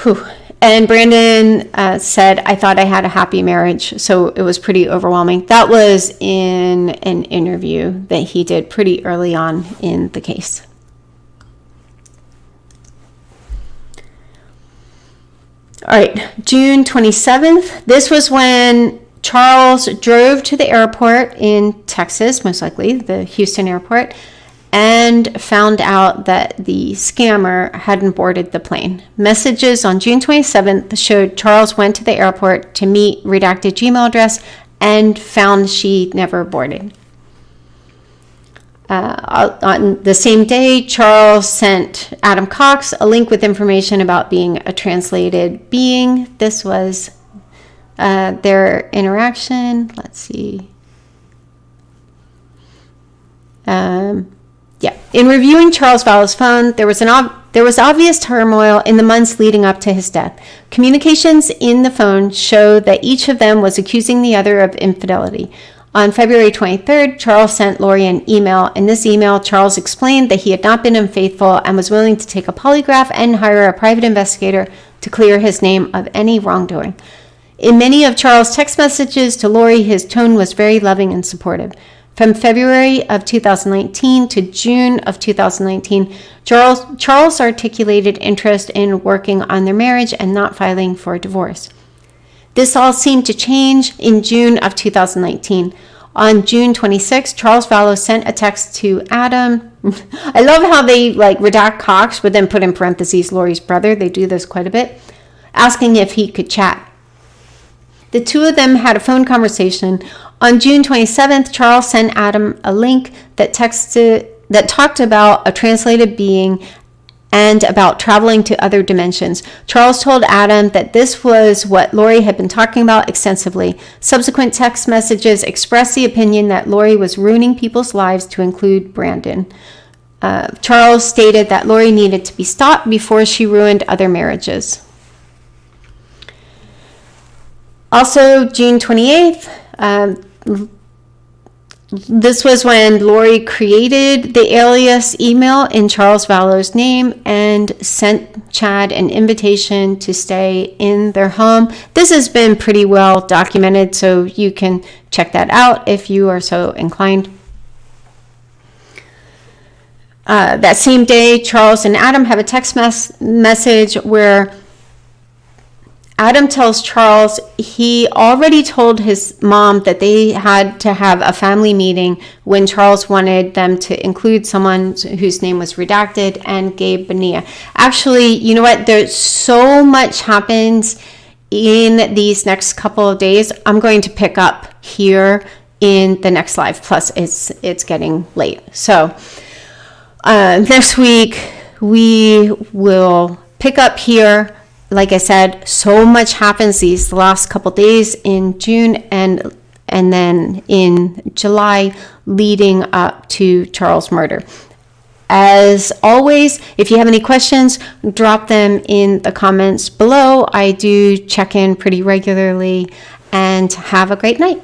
Whew. And Brandon said, I thought I had a happy marriage, so it was pretty overwhelming. That was in an interview that he did pretty early on in the case. All right, June 27th. This was when Charles drove to the airport in Texas, most likely the Houston airport, and found out that the scammer hadn't boarded the plane. Messages on June 27th showed Charles went to the airport to meet redacted Gmail address and found she never boarded. On the same day, Charles sent Adam Cox a link with information about being a translated being. This was their interaction. Let's see. In reviewing Charles Vallow's phone, there was obvious turmoil in the months leading up to his death. Communications in the phone show that each of them was accusing the other of infidelity. On February 23rd, Charles sent Lori an email. In this email, Charles explained that he had not been unfaithful and was willing to take a polygraph and hire a private investigator to clear his name of any wrongdoing. In many of Charles' text messages to Lori, his tone was very loving and supportive. From February of 2019 to June of 2019, Charles articulated interest in working on their marriage and not filing for a divorce. This all seemed to change in June of 2019. On June 26, Charles Vallow sent a text to Adam. I love how they redact Cox, but then put in parentheses Lori's brother. They do this quite a bit. Asking if he could chat. The two of them had a phone conversation. On June 27th, Charles sent Adam a link that talked about a translated being and about traveling to other dimensions. Charles told Adam that this was what Lori had been talking about extensively. Subsequent text messages expressed the opinion that Lori was ruining people's lives, to include Brandon. Charles stated that Lori needed to be stopped before she ruined other marriages. Also, June 28th, this was when Lori created the alias email in Charles Vallow's name and sent Chad an invitation to stay in their home. This has been pretty well documented, so you can check that out if you are so inclined. That same day, Charles and Adam have a text message where Adam tells Charles he already told his mom that they had to have a family meeting when Charles wanted them to include someone whose name was redacted and Gabe Bonilla. Actually, you know what? There's so much happens in these next couple of days. I'm going to pick up here in the next live. Plus, it's getting late. So next week, we will pick up here. Like I said, so much happens these last couple days in June and then in July leading up to Charles' murder. As always, if you have any questions, drop them in the comments below. I do check in pretty regularly, and have a great night.